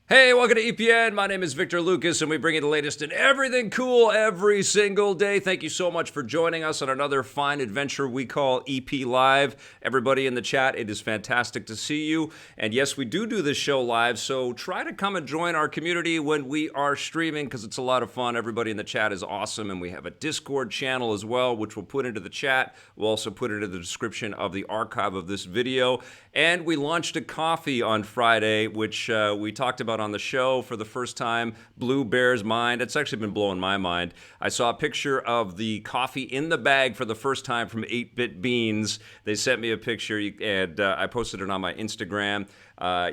Hey, welcome to EPN. My name is Victor Lucas, and we bring you the latest in everything cool every single day. Thank you so much for joining us on another fine adventure we call EP Live. Everybody in the chat, it is fantastic to see you. And yes, we do this show live, so try to come and join our community when we are streaming because it's a lot of fun. Everybody in the chat is awesome, and we have a Discord channel as well, which we'll put into the chat. We'll also put it in the description of the archive of this video. And we launched a coffee on Friday, which we talked about on the show for the first time. Blew Bear's mind. It's actually been blowing my mind. I saw a picture of the coffee in the bag for the first time from 8-Bit Beans. They sent me a picture, and I posted it on my Instagram.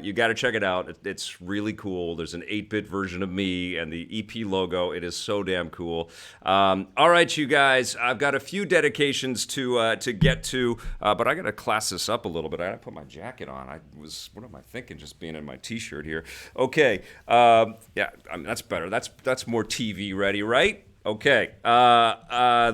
You got to check it out. It's really cool. There's an 8-bit version of me and the EP logo. It is so damn cool. All right, you guys. I've got a few dedications to get to, but I got to class this up a little bit. I got to put my jacket on. What am I thinking? Just being in my T-shirt here. Okay. Yeah, I mean, that's better. That's more TV ready, right? Okay,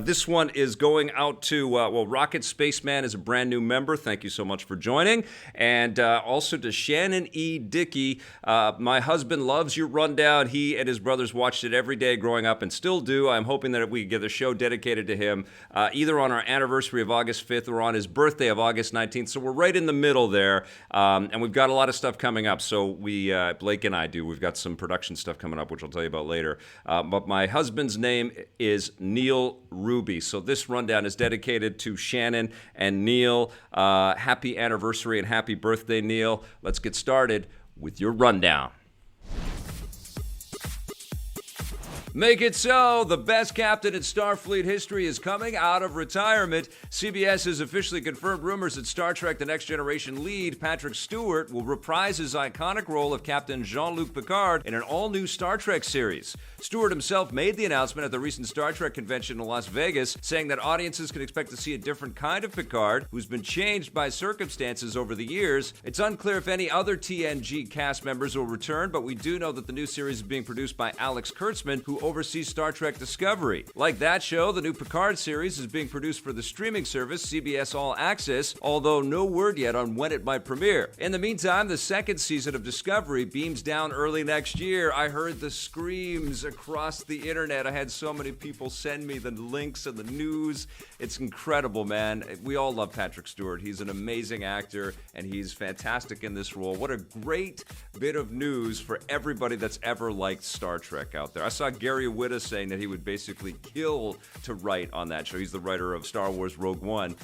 this one is going out to, Rocket Spaceman is a brand new member. Thank you so much for joining. And also to Shannon E. Dickey. My husband loves your rundown. He and his brothers watched it every day growing up and still do. I'm hoping that we get a show dedicated to him, either on our anniversary of August 5th or on his birthday of August 19th. So we're right in the middle there. And we've got a lot of stuff coming up. So Blake and I do. We've got some production stuff coming up, which I'll tell you about later. But my husband's name is Neil Ruby. So this rundown is dedicated to Shannon and Neil. Happy anniversary and happy birthday, Neil. Let's get started with your rundown. Make it so. The best captain in Starfleet history is coming out of retirement. CBS has officially confirmed rumors that Star Trek The Next Generation lead Patrick Stewart will reprise his iconic role of Captain Jean-Luc Picard in an all-new Star Trek series. Stewart himself made the announcement at the recent Star Trek convention in Las Vegas, saying that audiences can expect to see a different kind of Picard who's been changed by circumstances over the years. It's unclear if any other TNG cast members will return, but we do know that the new series is being produced by Alex Kurtzman, who oversees Star Trek Discovery. Like that show, the new Picard series is being produced for the streaming service CBS All Access, although no word yet on when it might premiere. In the meantime, the second season of Discovery beams down early next year. I heard the screams across the internet. I had so many people send me the links and the news. It's incredible, man. We all love Patrick Stewart. He's an amazing actor, and he's fantastic in this role. What a great bit of news for everybody that's ever liked Star Trek out there. I saw Gary Whitta saying that he would basically kill to write on that show. He's the writer of Star Wars Rogue One.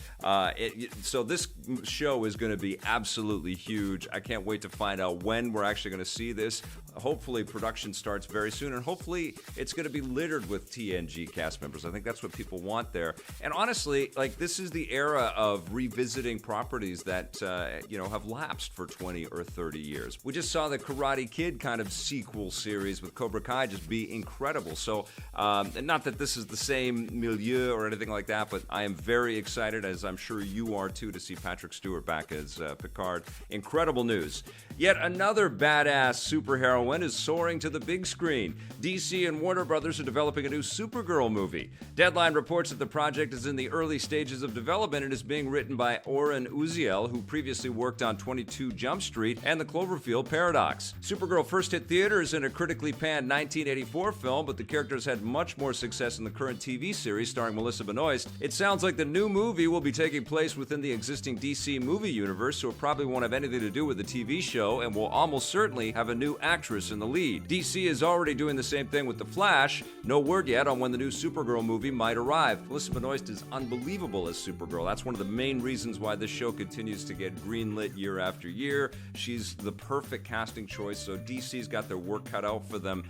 So this show is going to be absolutely huge. I can't wait to find out when we're actually going to see this. Hopefully production starts very soon, and hopefully it's going to be littered with TNG cast members. I think that's what people want there. And honestly, this is the era of revisiting properties that have lapsed for 20 or 30 years. We just saw the Karate Kid kind of sequel series with Cobra Kai just be incredible. So, and not that this is the same milieu or anything like that, but I am very excited, as I'm sure you are too, to see Patrick Stewart back as Picard. Incredible news. Yet another badass superheroine is soaring to the big screen. DC and Warner Brothers are developing a new Supergirl movie. Deadline reports that the project is in the early stages of development and is being written by Oren Uziel, who previously worked on 22 Jump Street and the Cloverfield Paradox. Supergirl first hit theaters in a critically panned 1984 film, but the characters had much more success in the current TV series starring Melissa Benoist. It sounds like the new movie will be taking place within the existing DC movie universe, so it probably won't have anything to do with the TV show and will almost certainly have a new actress in the lead. DC is already doing the same thing with The Flash. No word yet on when the new Supergirl movie might arrive. Melissa Benoist is unbelievable as Supergirl. That's one of the main reasons why this show continues to get greenlit year after year. She's the perfect casting choice, so DC's got their work cut out for them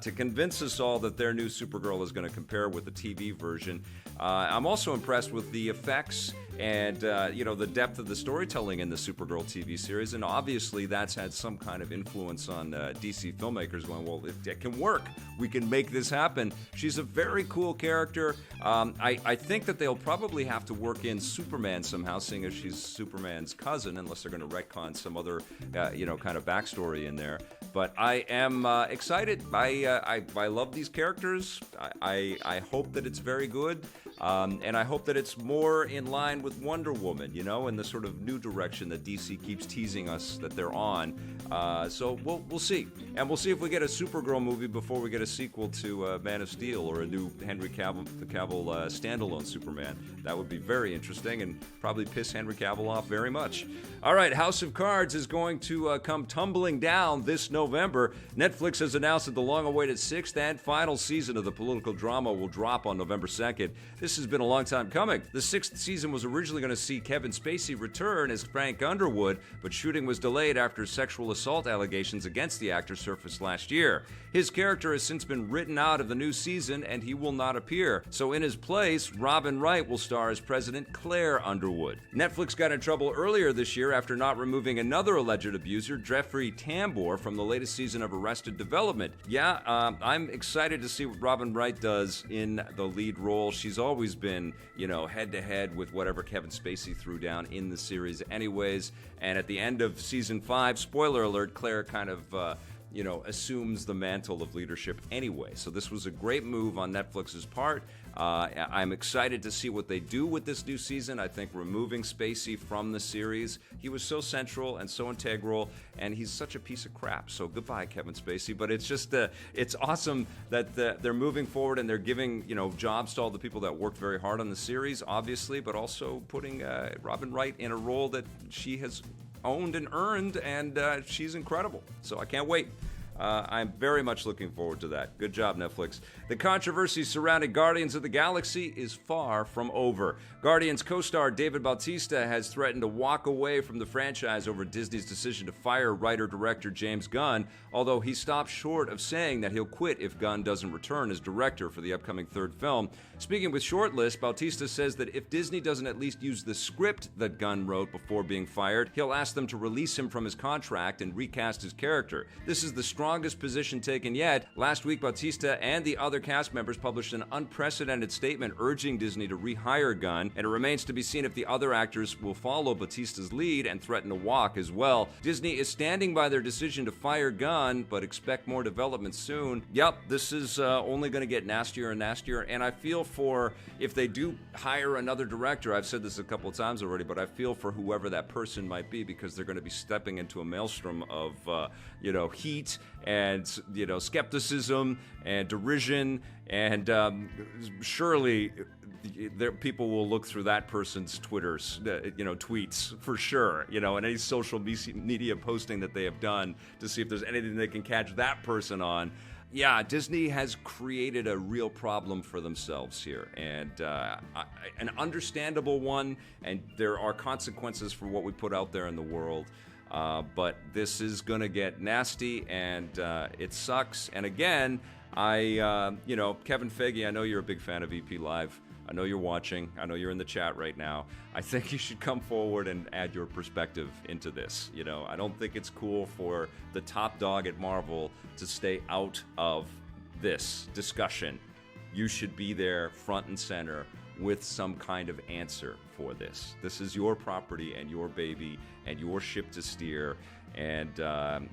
to convince us all that their new Supergirl is going to compare with the TV version. I'm also impressed with the effects and the depth of the storytelling in the Supergirl TV series, and obviously that's had some kind of influence on DC filmmakers going, well, if it can work, we can make this happen. She's a very cool character. I think that they'll probably have to work in Superman somehow, seeing as she's Superman's cousin, unless they're going to retcon some other kind of backstory in there. But I am excited. I love these characters. I hope that it's very good. And I hope that it's more in line with Wonder Woman, you know, and the sort of new direction that DC keeps teasing us that they're on. So we'll see. And we'll see if we get a Supergirl movie before we get a sequel to Man of Steel or a new Henry Cavill standalone Superman. That would be very interesting and probably piss Henry Cavill off very much. All right, House of Cards is going to come tumbling down this November. Netflix has announced that the long-awaited sixth and final season of the political drama will drop on November 2nd. This has been a long time coming. The sixth season was originally going to see Kevin Spacey return as Frank Underwood, but shooting was delayed after sexual assault allegations against the actor surfaced last year. His character has since been written out of the new season, and he will not appear. So in his place, Robin Wright will star as President Claire Underwood. Netflix got in trouble earlier this year after not removing another alleged abuser, Jeffrey Tambor, from the latest season of Arrested Development. Yeah, I'm excited to see what Robin Wright does in the lead role. She's always been, you know, head-to-head with whatever Kevin Spacey threw down in the series anyways. And at the end of season 5, spoiler alert, Claire kind of assumes the mantle of leadership anyway. So this was a great move on Netflix's part. I'm excited to see what they do with this new season. I think removing Spacey from the series, he was so central and so integral, and he's such a piece of crap. So goodbye, Kevin Spacey. But it's just, it's awesome that they're moving forward and they're giving, jobs to all the people that worked very hard on the series, obviously, but also putting Robin Wright in a role that she has owned and earned, and she's incredible. So I can't wait. I'm very much looking forward to that. Good job, Netflix. The controversy surrounding Guardians of the Galaxy is far from over. Guardians co-star David Bautista has threatened to walk away from the franchise over Disney's decision to fire writer-director James Gunn, although he stopped short of saying that he'll quit if Gunn doesn't return as director for the upcoming third film. Speaking with Shortlist, Bautista says that if Disney doesn't at least use the script that Gunn wrote before being fired, he'll ask them to release him from his contract and recast his character. This is the strongest position taken yet. Last week, Bautista and the other cast members published an unprecedented statement urging Disney to rehire Gunn, and it remains to be seen if the other actors will follow Bautista's lead and threaten to walk as well. Disney is standing by their decision to fire Gunn, but expect more development soon. Yep, this is only going to get nastier and nastier, and I feel for if they do hire another director. I've said this a couple of times already, but I feel for whoever that person might be, because they're going to be stepping into a maelstrom of heat and skepticism and derision, and surely people will look through that person's Twitter's tweets for sure, and any social media posting that they have done to see if there's anything they can catch that person on. Yeah, Disney has created a real problem for themselves here, and an understandable one, and there are consequences for what we put out there in the world. But this is going to get nasty, and it sucks. And again, Kevin Feige, I know you're a big fan of EP Live. I know you're watching. I know you're in the chat right now. I think you should come forward and add your perspective into this. I don't think it's cool for the top dog at Marvel to stay out of this discussion. You should be there front and center with some kind of answer for this. This is your property and your baby and your ship to steer, and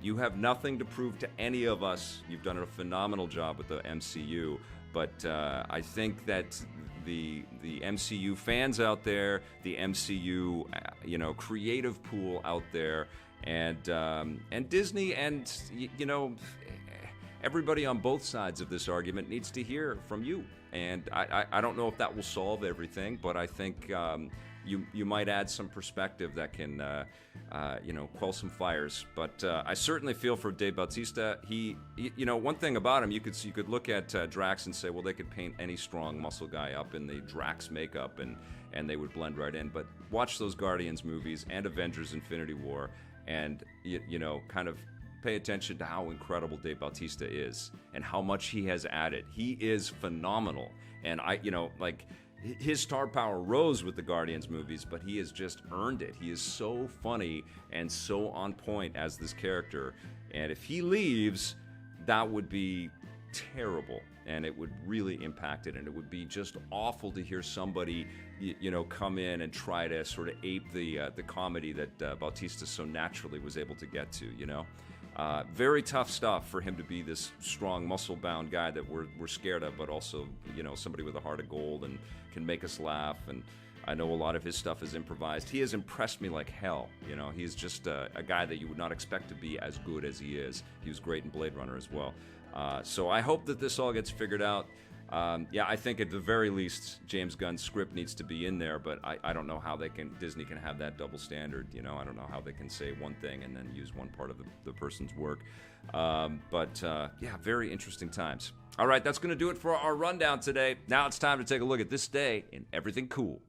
you have nothing to prove to any of us. You've done a phenomenal job with the MCU, but I think that the MCU fans out there, the MCU creative pool out there, and Disney, and everybody on both sides of this argument needs to hear from you. And I don't know if that will solve everything, but I think you might add some perspective that can quell some fires. But I certainly feel for Dave Bautista. He one thing about him, you could look at Drax and say, well, they could paint any strong muscle guy up in the Drax makeup and they would blend right in. But watch those Guardians movies and Avengers Infinity War, and kind of pay attention to how incredible Dave Bautista is and how much he has added. He is phenomenal. And his star power rose with the Guardians movies, but he has just earned it. He is so funny and so on point as this character. And if he leaves, that would be terrible, and it would really impact it, and it would be just awful to hear somebody come in and try to sort of ape the comedy that Bautista so naturally was able to get to. Very tough stuff for him to be this strong, muscle-bound guy that we're scared of, but also, somebody with a heart of gold and can make us laugh. And I know a lot of his stuff is improvised. He has impressed me like hell. He's just a guy that you would not expect to be as good as he is. He was great in Blade Runner as well. So I hope that this all gets figured out. I think at the very least, James Gunn's script needs to be in there, but I don't know how Disney can have that double standard. I don't know how they can say one thing and then use one part of the person's work. Very interesting times. All right, that's going to do it for our rundown today. Now it's time to take a look at this day in everything cool.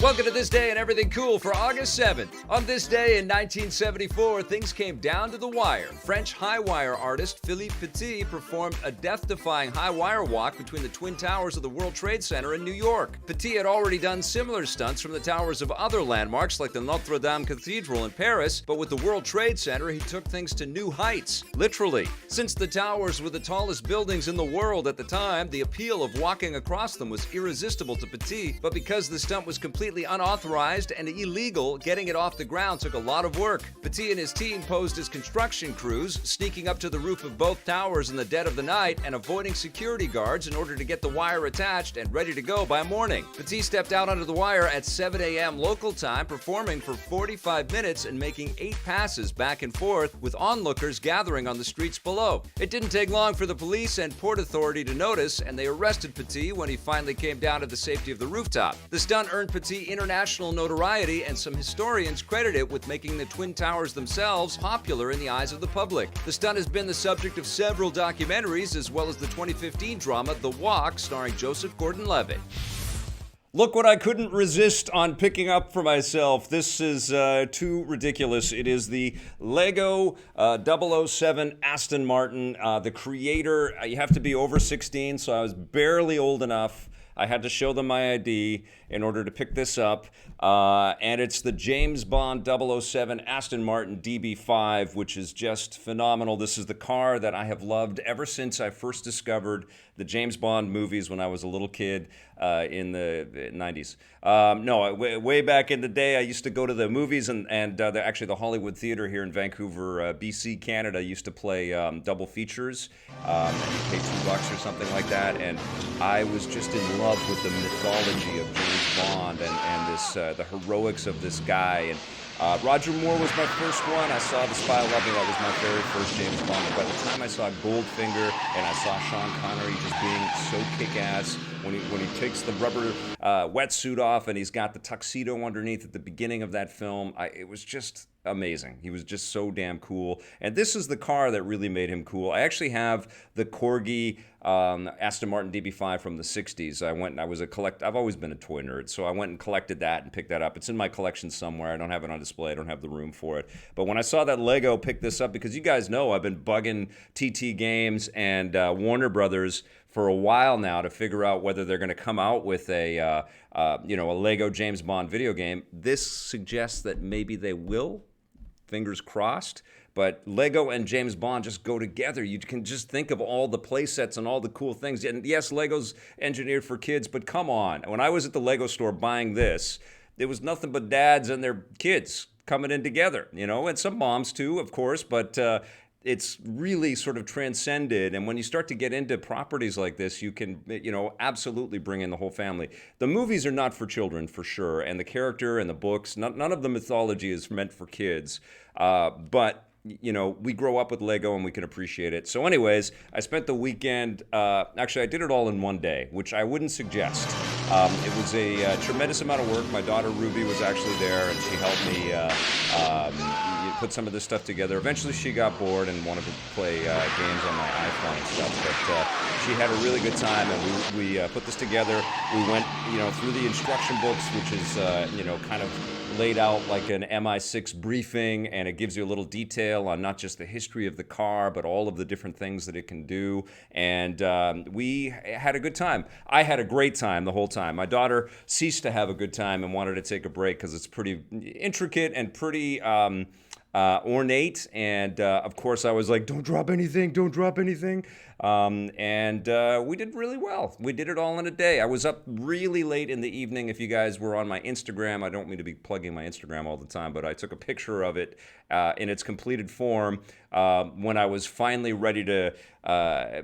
Welcome to This Day and Everything Cool for August 7th. On this day in 1974, things came down to the wire. French high wire artist Philippe Petit performed a death-defying high wire walk between the Twin Towers of the World Trade Center in New York. Petit had already done similar stunts from the towers of other landmarks like the Notre Dame Cathedral in Paris, but with the World Trade Center, he took things to new heights, literally. Since the towers were the tallest buildings in the world at the time, the appeal of walking across them was irresistible to Petit, but because the stunt was completely unauthorized and illegal, getting it off the ground took a lot of work. Petit and his team posed as construction crews, sneaking up to the roof of both towers in the dead of the night and avoiding security guards in order to get the wire attached and ready to go by morning. Petit stepped out onto the wire at 7 a.m. local time, performing for 45 minutes and making 8 passes back and forth, with onlookers gathering on the streets below. It didn't take long for the police and Port Authority to notice, and they arrested Petit when he finally came down to the safety of the rooftop. The stunt earned Petit international notoriety, and some historians credit it with making the Twin Towers themselves popular in the eyes of the public. The stunt has been the subject of several documentaries, as well as the 2015 drama The Walk, starring Joseph Gordon-Levitt. Look what I couldn't resist on picking up for myself. This is too ridiculous. It is the Lego 007 Aston Martin. The creator, you have to be over 16, so I was barely old enough. I had to show them my ID in order to pick this up. And it's the James Bond 007 Aston Martin DB5, which is just phenomenal. This is the car that I have loved ever since I first discovered the James Bond movies when I was a little kid in the 90s. Way back in the day, I used to go to the movies, and actually the Hollywood Theater here in Vancouver, BC, Canada, used to play double features, and you pay $2 or something like that, and I was just in love with the mythology of James Bond and this the heroics of this guy. And Roger Moore was my first one. I saw The Spy Who Loved Me. That was my very first James Bond. And by the time I saw Goldfinger and I saw Sean Connery just being so kick-ass, when he takes the rubber wetsuit off and he's got the tuxedo underneath at the beginning of that film, it was just amazing. He was just so damn cool. And this is the car that really made him cool. I actually have the Corgi Aston Martin DB5 from the 60s. I've always been a toy nerd, so I went and collected that and picked that up. It's in my collection somewhere. I don't have it on display. I don't have the room for it. But when I saw that Lego pick this up, because you guys know I've been bugging TT Games and Warner Brothers for a while now to figure out whether they're going to come out with a Lego James Bond video game. This suggests that maybe they will. Fingers crossed. But Lego and James Bond just go together. You can just think of all the play sets and all the cool things. And yes, Lego's engineered for kids, but come on. When I was at the Lego store buying this, there was nothing but dads and their kids coming in together, and some moms too, of course, but it's really sort of transcended. And when you start to get into properties like this, you can, absolutely bring in the whole family. The movies are not for children, for sure. And the character and the books, none of the mythology is meant for kids. But we grow up with Lego and we can appreciate it. So anyways, I spent the weekend, actually I did it all in one day, which I wouldn't suggest. It was a tremendous amount of work. My daughter Ruby was actually there and she helped me put some of this stuff together. Eventually she got bored and wanted to play games on my iPhone and stuff, but she had a really good time, and we put this together. We went, through the instruction books, which is, kind of laid out like an MI6 briefing, and it gives you a little detail on not just the history of the car, but all of the different things that it can do. And we had a good time. I had a great time the whole time. My daughter ceased to have a good time and wanted to take a break because it's pretty intricate and pretty ornate. And of course, I was like, don't drop anything. And we did really well. We did it all in a day. I was up really late in the evening. If you guys were on my Instagram, I don't mean to be plugging my Instagram all the time, but I took a picture of it in its completed form when I was finally ready to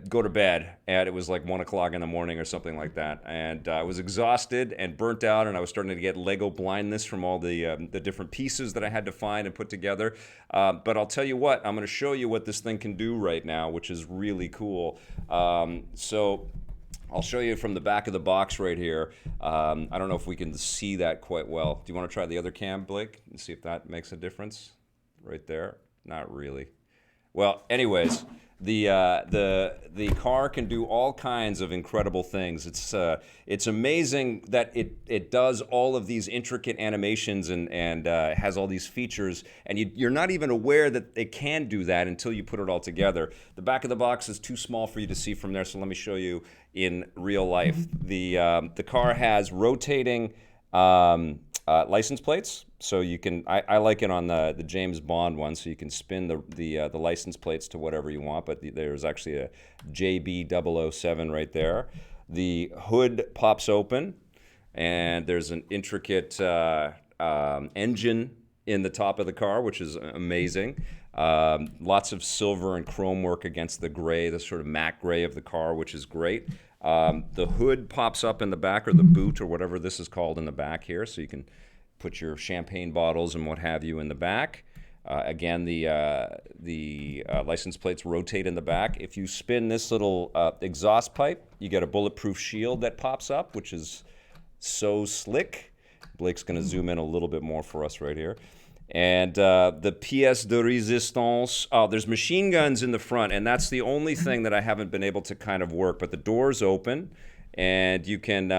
go to bed, and it was like 1 o'clock in the morning or something like that. And I was exhausted and burnt out, and I was starting to get Lego blindness from all the different pieces that I had to find and put together. But I'll tell you what, I'm going to show you what this thing can do right now, which is really cool. So I'll show you from the back of the box right here. I don't know if we can see that quite well. Do you want to try the other cam, Blake, and see if that makes a difference? Right there? Not really. Well, anyways, the car can do all kinds of incredible things. It's amazing that it does all of these intricate animations and has all these features, and you're not even aware that it can do that until you put it all together. The back of the box is too small for you to see from there, so let me show you in real life. The car has rotating license plates, so you can. I like it on the James Bond one, so you can spin the license plates to whatever you want. But there's actually a JB007 right there. The hood pops open, and there's an intricate engine in the top of the car, which is amazing. Lots of silver and chrome work against the gray, the sort of matte gray of the car, which is great. The hood pops up in the back, or the boot, or whatever this is called, in the back here, so you can put your champagne bottles and what have you in the back. Again, the license plates rotate in the back. If you spin this little exhaust pipe, you get a bulletproof shield that pops up, which is so slick. Blake's going to zoom in a little bit more for us right here. And the pièce de résistance, there's machine guns in the front, and that's the only thing that I haven't been able to kind of work. But the door's open, and you can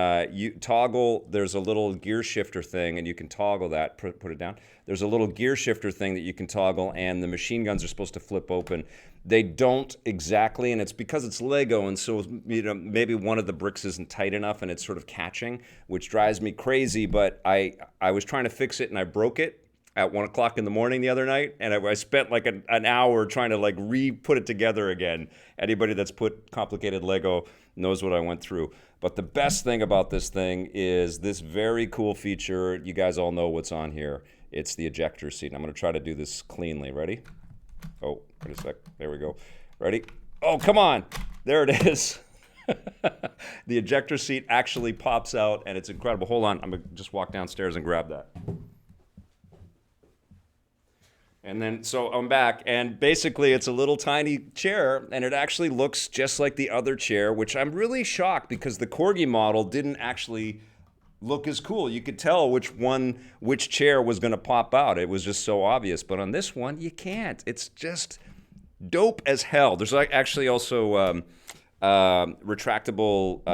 toggle. There's a little gear shifter thing, and you can toggle that. Put it down. There's a little gear shifter thing that you can toggle, and the machine guns are supposed to flip open. They don't exactly, and it's because it's Lego, and so maybe one of the bricks isn't tight enough, and it's sort of catching, which drives me crazy. But I was trying to fix it, and I broke it at 1 o'clock in the morning the other night, and I spent like an hour trying to like re-put it together again. Anybody that's put complicated Lego knows what I went through. But the best thing about this thing is this very cool feature. You guys all know what's on here. It's the ejector seat. I'm going to try to do this cleanly. Ready? Oh, wait a sec. There we go. Ready? Oh, come on. There it is. The ejector seat actually pops out, and it's incredible. Hold on. I'm going to just walk downstairs and grab that. And then, so I'm back, and basically it's a little tiny chair, and it actually looks just like the other chair, which I'm really shocked because the Corgi model didn't actually look as cool. You could tell which chair was going to pop out. It was just so obvious. But on this one, you can't. It's just dope as hell. There's actually also retractable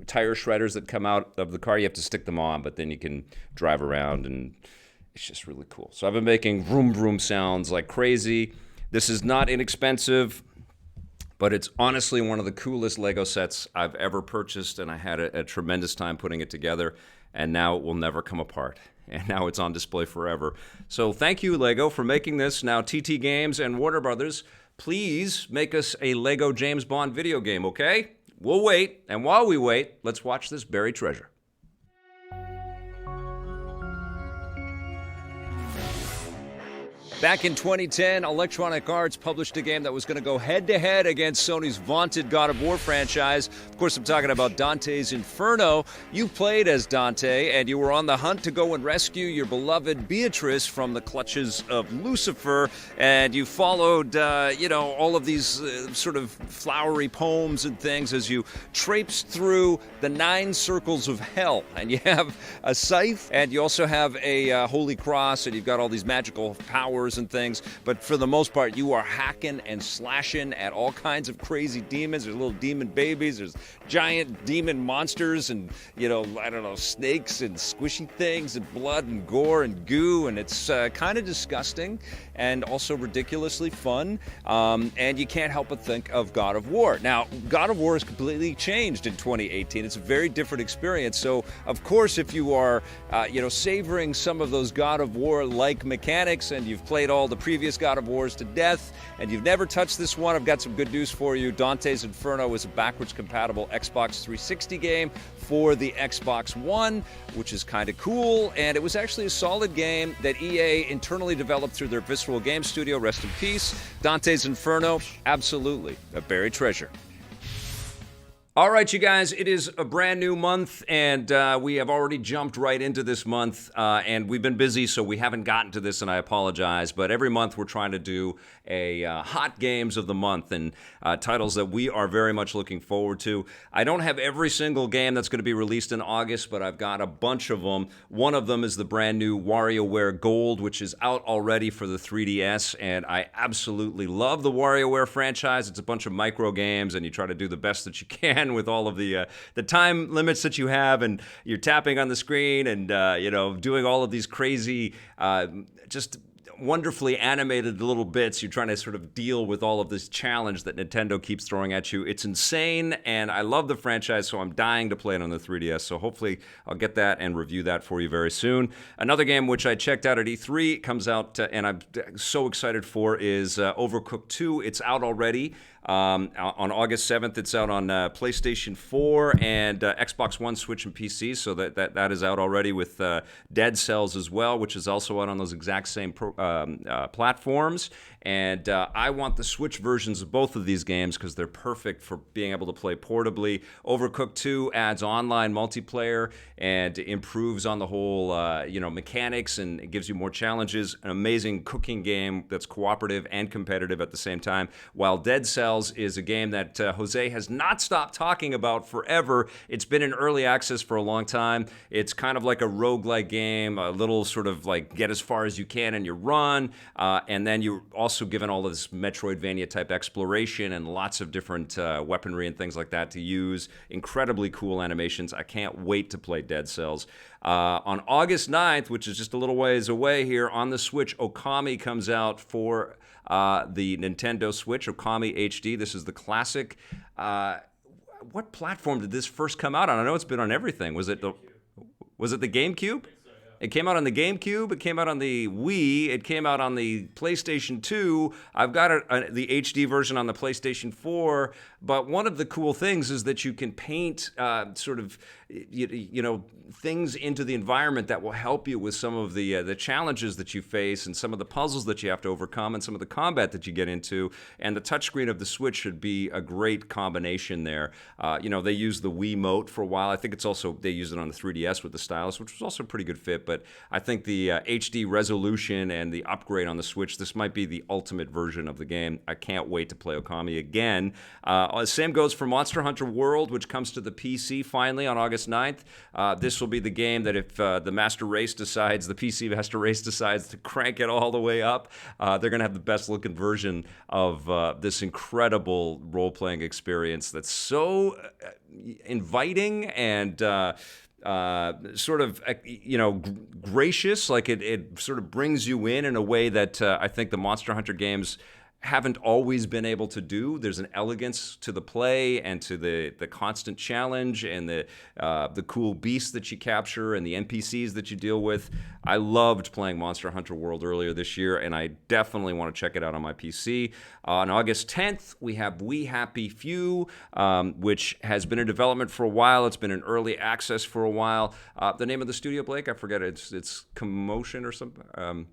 tire shredders that come out of the car. You have to stick them on, but then you can drive around, and it's just really cool. So I've been making vroom vroom sounds like crazy. This is not inexpensive, but it's honestly one of the coolest Lego sets I've ever purchased, and I had a tremendous time putting it together, and now it will never come apart. And now it's on display forever. So thank you, Lego, for making this. Now TT Games and Warner Brothers, please make us a Lego James Bond video game, okay? We'll wait, and while we wait, let's watch this buried treasure. Back in 2010, Electronic Arts published a game that was going to go head-to-head against Sony's vaunted God of War franchise. Of course, I'm talking about Dante's Inferno. You played as Dante, and you were on the hunt to go and rescue your beloved Beatrice from the clutches of Lucifer, and you followed, all of these sort of flowery poems and things as you traipsed through the 9 circles of hell. And you have a scythe, and you also have a holy cross, and you've got all these magical powers and things, but for the most part, you are hacking and slashing at all kinds of crazy demons. There's little demon babies, there's giant demon monsters, and, snakes and squishy things, and blood and gore and goo, and it's kind of disgusting and also ridiculously fun, and you can't help but think of God of War. Now, God of War has completely changed in 2018. It's a very different experience, so of course, if you are, savoring some of those God of War-like mechanics, and you've played played all the previous God of Wars to death and you've never touched this one, I've got some good news for you. Dante's Inferno is a backwards compatible Xbox 360 game for the Xbox One, which is kind of cool, and it was actually a solid game that EA internally developed through their Visceral Game Studio, rest in peace. Dante's Inferno, absolutely a buried treasure. All right, you guys, it is a brand new month, and we have already jumped right into this month, and we've been busy, so we haven't gotten to this, and I apologize, but every month we're trying to do a hot games of the month and titles that we are very much looking forward to. I don't have every single game that's going to be released in August, but I've got a bunch of them. One of them is the brand new WarioWare Gold, which is out already for the 3DS, and I absolutely love the WarioWare franchise. It's a bunch of micro games, and you try to do the best that you can with all of the time limits that you have, and you're tapping on the screen and doing all of these crazy just wonderfully animated little bits. You're trying to sort of deal with all of this challenge that Nintendo keeps throwing at you. It's insane, and I love the franchise, so I'm dying to play it on the 3DS, so hopefully I'll get that and review that for you very soon. Another game which I checked out at E3, comes out, and I'm so excited for, is Overcooked 2. It's out already. On August 7th, it's out on PlayStation 4 and Xbox One, Switch, and PC, so that is out already, with Dead Cells as well, which is also out on those exact same platforms. And I want the Switch versions of both of these games because they're perfect for being able to play portably. Overcooked 2 adds online multiplayer and improves on the whole mechanics, and it gives you more challenges. An amazing cooking game that's cooperative and competitive at the same time, while Dead Cells is a game that Jose has not stopped talking about forever. It's been in early access for a long time. It's kind of like a roguelike game, a little sort of like get as far as you can in your run, and then you're also given all of this Metroidvania type exploration and lots of different weaponry and things like that to use. Incredibly cool animations. I can't wait to play Dead Cells. On August 9th, which is just a little ways away here, on the Switch, Okami comes out for the Nintendo Switch, Okami HD. This is the classic. What platform did this first come out on? I know it's been on everything. Was it the GameCube? It came out on the GameCube. It came out on the Wii. It came out on the PlayStation 2. I've got the HD version on the PlayStation 4. But one of the cool things is that you can paint things into the environment that will help you with some of the challenges that you face and some of the puzzles that you have to overcome and some of the combat that you get into. And the touchscreen of the Switch should be a great combination there. They used the Wiimote for a while. I think it's also, they used it on the 3DS with the stylus, which was also a pretty good fit. But I think the HD resolution and the upgrade on the Switch, this might be the ultimate version of the game. I can't wait to play Okami again. Same goes for Monster Hunter World, which comes to the PC finally on August 9th. This will be the game that if the PC Master Race decides to crank it all the way up, they're going to have the best looking version of this incredible role-playing experience that's so inviting and gracious. Like it sort of brings you in a way that I think the Monster Hunter games haven't always been able to do. There's an elegance to the play and to the constant challenge and the cool beasts that you capture and the NPCs that you deal with. I loved playing Monster Hunter World earlier this year, and I definitely want to check it out on my PC. On August 10th, we have We Happy Few, which has been in development for a while. It's been in early access for a while. The name of the studio, Blake, I forget. It's Commotion or something.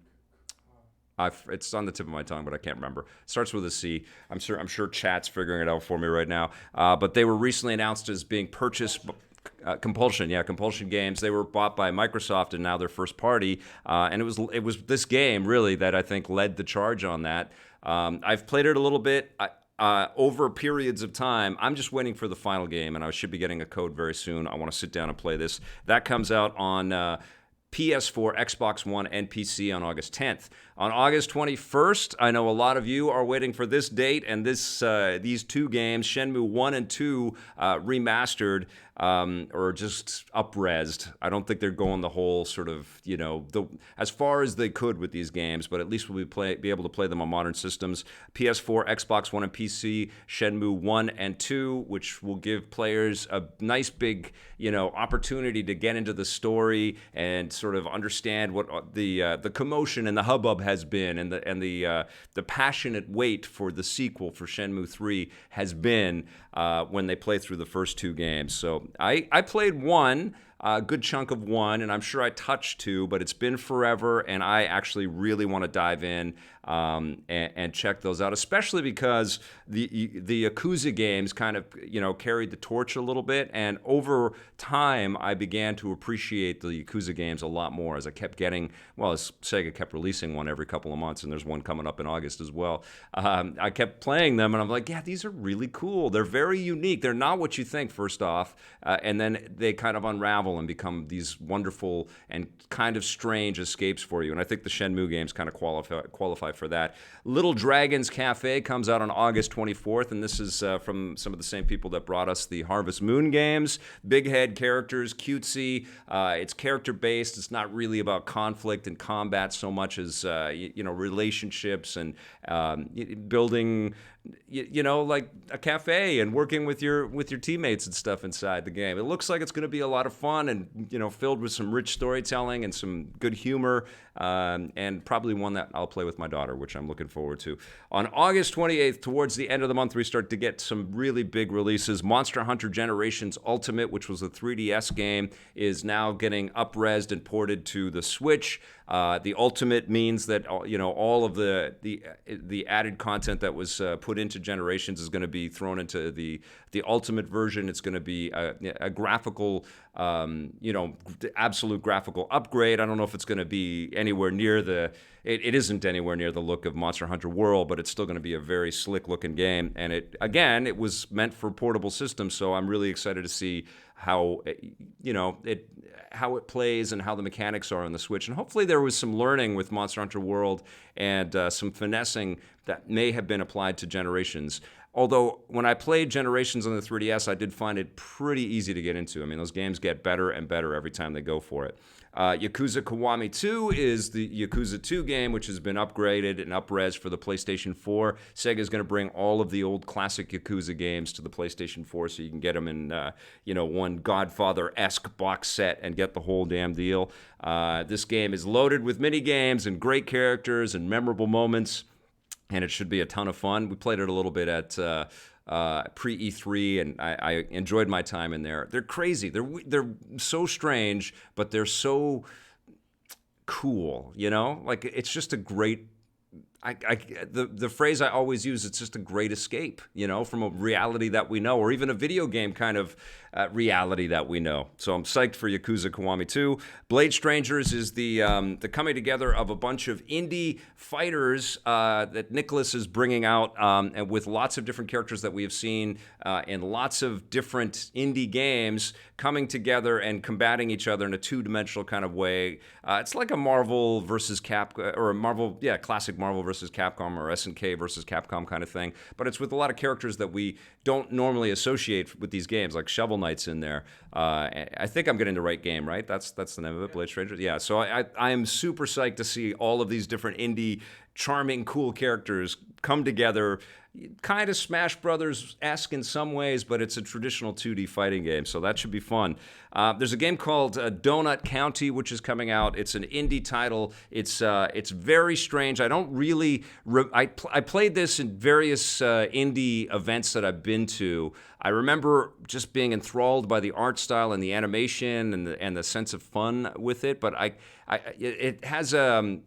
It's on the tip of my tongue, but I can't remember. It starts with a C. I'm sure chat's figuring it out for me right now. But they were recently announced as being purchased. Compulsion Games. They were bought by Microsoft, and now they're first party. And it was this game really that I think led the charge on that. I've played it a little bit. Over periods of time. I'm just waiting for the final game, and I should be getting a code very soon. I want to sit down and play this. That comes out on PS4, Xbox One, and PC on August 10th. On August 21st, I know a lot of you are waiting for this date and these two games, Shenmue 1 and 2 remastered. or just up-resed. I don't think they're going the whole sort of, as far as they could with these games, but at least we'll be able to play them on modern systems. PS4, Xbox One, and PC, Shenmue 1 and 2, which will give players a nice big, opportunity to get into the story and sort of understand what the commotion and the hubbub has been, and the passionate wait for the sequel for Shenmue 3 has been when they play through the first two games. So I played one, a good chunk of one, and I'm sure I touched two, but it's been forever, and I actually really want to dive in and check those out, especially because the Yakuza games kind of carried the torch a little bit, and over time I began to appreciate the Yakuza games a lot more as I kept getting, as Sega kept releasing one every couple of months, and there's one coming up in August as well. I kept playing them, and I'm like, yeah, these are really cool. They're very unique. They're not what you think, first off, and then they kind of unravel and become these wonderful and kind of strange escapes for you. And I think the Shenmue games kind of qualify for that. Little Dragon's Cafe comes out on August 24th, and this is from some of the same people that brought us the Harvest Moon games. Big head characters, cutesy. It's character-based. It's not really about conflict and combat so much as relationships and building, like a cafe and working with your teammates and stuff inside the game. It looks like it's going to be a lot of fun and filled with some rich storytelling and some good humor, and probably one that I'll play with my daughter, which I'm looking forward to. On August 28th, towards the end of the month, we start to get some really big releases. Monster Hunter Generations Ultimate, which was a 3DS game, is now getting up-resed and ported to the Switch. The Ultimate means that all of the added content that was put into Generations is going to be thrown into the Ultimate version. It's going to be a graphical, absolute graphical upgrade. I don't know if it's going to be anywhere near it isn't anywhere near the look of Monster Hunter World, but it's still going to be a very slick looking game. And it was meant for portable systems, so I'm really excited to see how it plays and how the mechanics are on the Switch. And hopefully there was some learning with Monster Hunter World and some finessing that may have been applied to Generations. Although when I played Generations on the 3DS, I did find it pretty easy to get into. I mean, those games get better and better every time they go for it. Yakuza Kiwami 2 is the Yakuza 2 game, which has been upgraded and up-res for the PlayStation 4. Sega is going to bring all of the old classic Yakuza games to the PlayStation 4, so you can get them in, one Godfather-esque box set and get the whole damn deal. This game is loaded with mini-games and great characters and memorable moments, and it should be a ton of fun. We played it a little bit at pre-E3, and I enjoyed my time in there. They're crazy. They're so strange, but they're so cool, Like, it's just a great... the phrase I always use, it's just a great escape, from a reality that we know, or even a video game kind of reality that we know. So I'm psyched for Yakuza Kiwami 2. Blade Strangers is the coming together of a bunch of indie fighters that Nicholas is bringing out, and with lots of different characters that we have seen in lots of different indie games coming together and combating each other in a two-dimensional kind of way. It's like a Marvel versus classic Marvel versus Capcom, or SNK versus Capcom kind of thing, but it's with a lot of characters that we don't normally associate with these games, like Shovel Knight's in there. I think I'm getting the right game, right? That's the name of it, Blade Strangers? Yeah, so I am super psyched to see all of these different indie, charming, cool characters come together. Kind of Smash Brothers-esque in some ways, but it's a traditional 2D fighting game, so that should be fun. There's a game called Donut County, which is coming out. It's an indie title. It's very strange. I don't really... I played this in various indie events that I've been to. I remember just being enthralled by the art style and the animation and the sense of fun with it, but it has the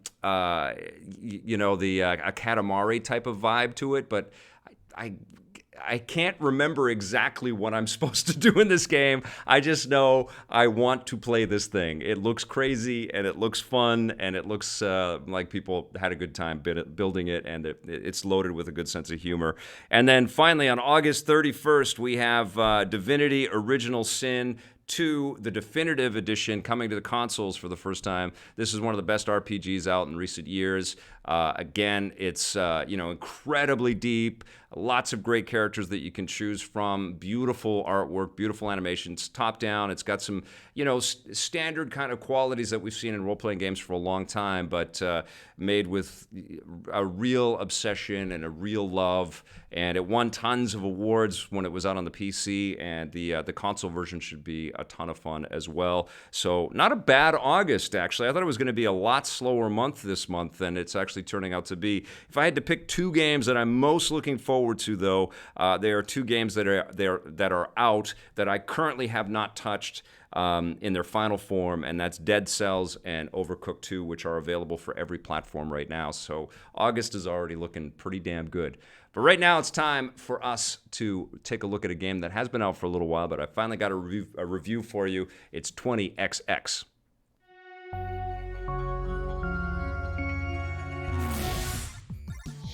Katamari type of vibe to it, but I can't remember exactly what I'm supposed to do in this game. I just know I want to play this thing. It looks crazy, and it looks fun, and it looks like people had a good time building it, and it's loaded with a good sense of humor. And then finally, on August 31st, we have Divinity Original Sin 2, the definitive edition, coming to the consoles for the first time. This is one of the best RPGs out in recent years. Again, it's incredibly deep, lots of great characters that you can choose from, beautiful artwork, beautiful animations, top down. It's got some, standard kind of qualities that we've seen in role-playing games for a long time, but made with a real obsession and a real love. And it won tons of awards when it was out on the PC, and the console version should be a ton of fun as well. So not a bad August, actually. I thought it was going to be a lot slower month this month than it's actually turning out to be. If I had to pick 2 games that I'm most looking forward to, though, there are 2 games that are out that I currently have not touched in their final form, and that's Dead Cells and Overcooked 2, which are available for every platform right now. So August is already looking pretty damn good. But right now it's time for us to take a look at a game that has been out for a little while, but I finally got a review for you. It's 20XX.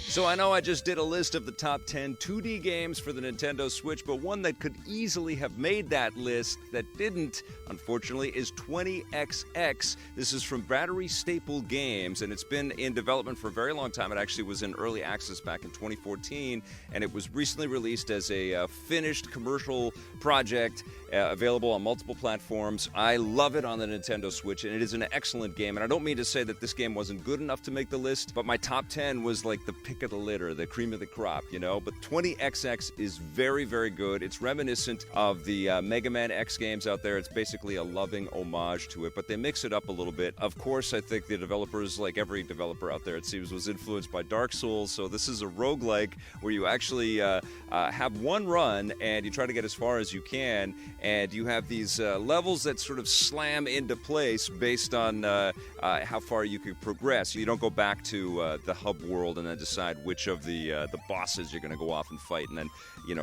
So I know I just did a list of the top 10 2D games for the Nintendo Switch, but one that could easily have made that list that didn't, unfortunately, is 20XX. This is from Battery Staple Games, and it's been in development for a very long time. It actually was in early access back in 2014, and it was recently released as a finished commercial project available on multiple platforms. I love it on the Nintendo Switch, and it is an excellent game. And I don't mean to say that this game wasn't good enough to make the list, but my top 10 was like the pick of the litter, the cream of the crop, But 20XX is very, very good. It's reminiscent of the Mega Man X games out there. It's basically a loving homage to it, but they mix it up a little bit. Of course, I think the developers, like every developer out there, it seems, was influenced by Dark Souls. So this is a roguelike where you actually have one run and you try to get as far as you can, and you have these levels that sort of slam into place based on how far you can progress. You don't go back to the hub world and then decide which of the bosses you're going to go off and fight, and then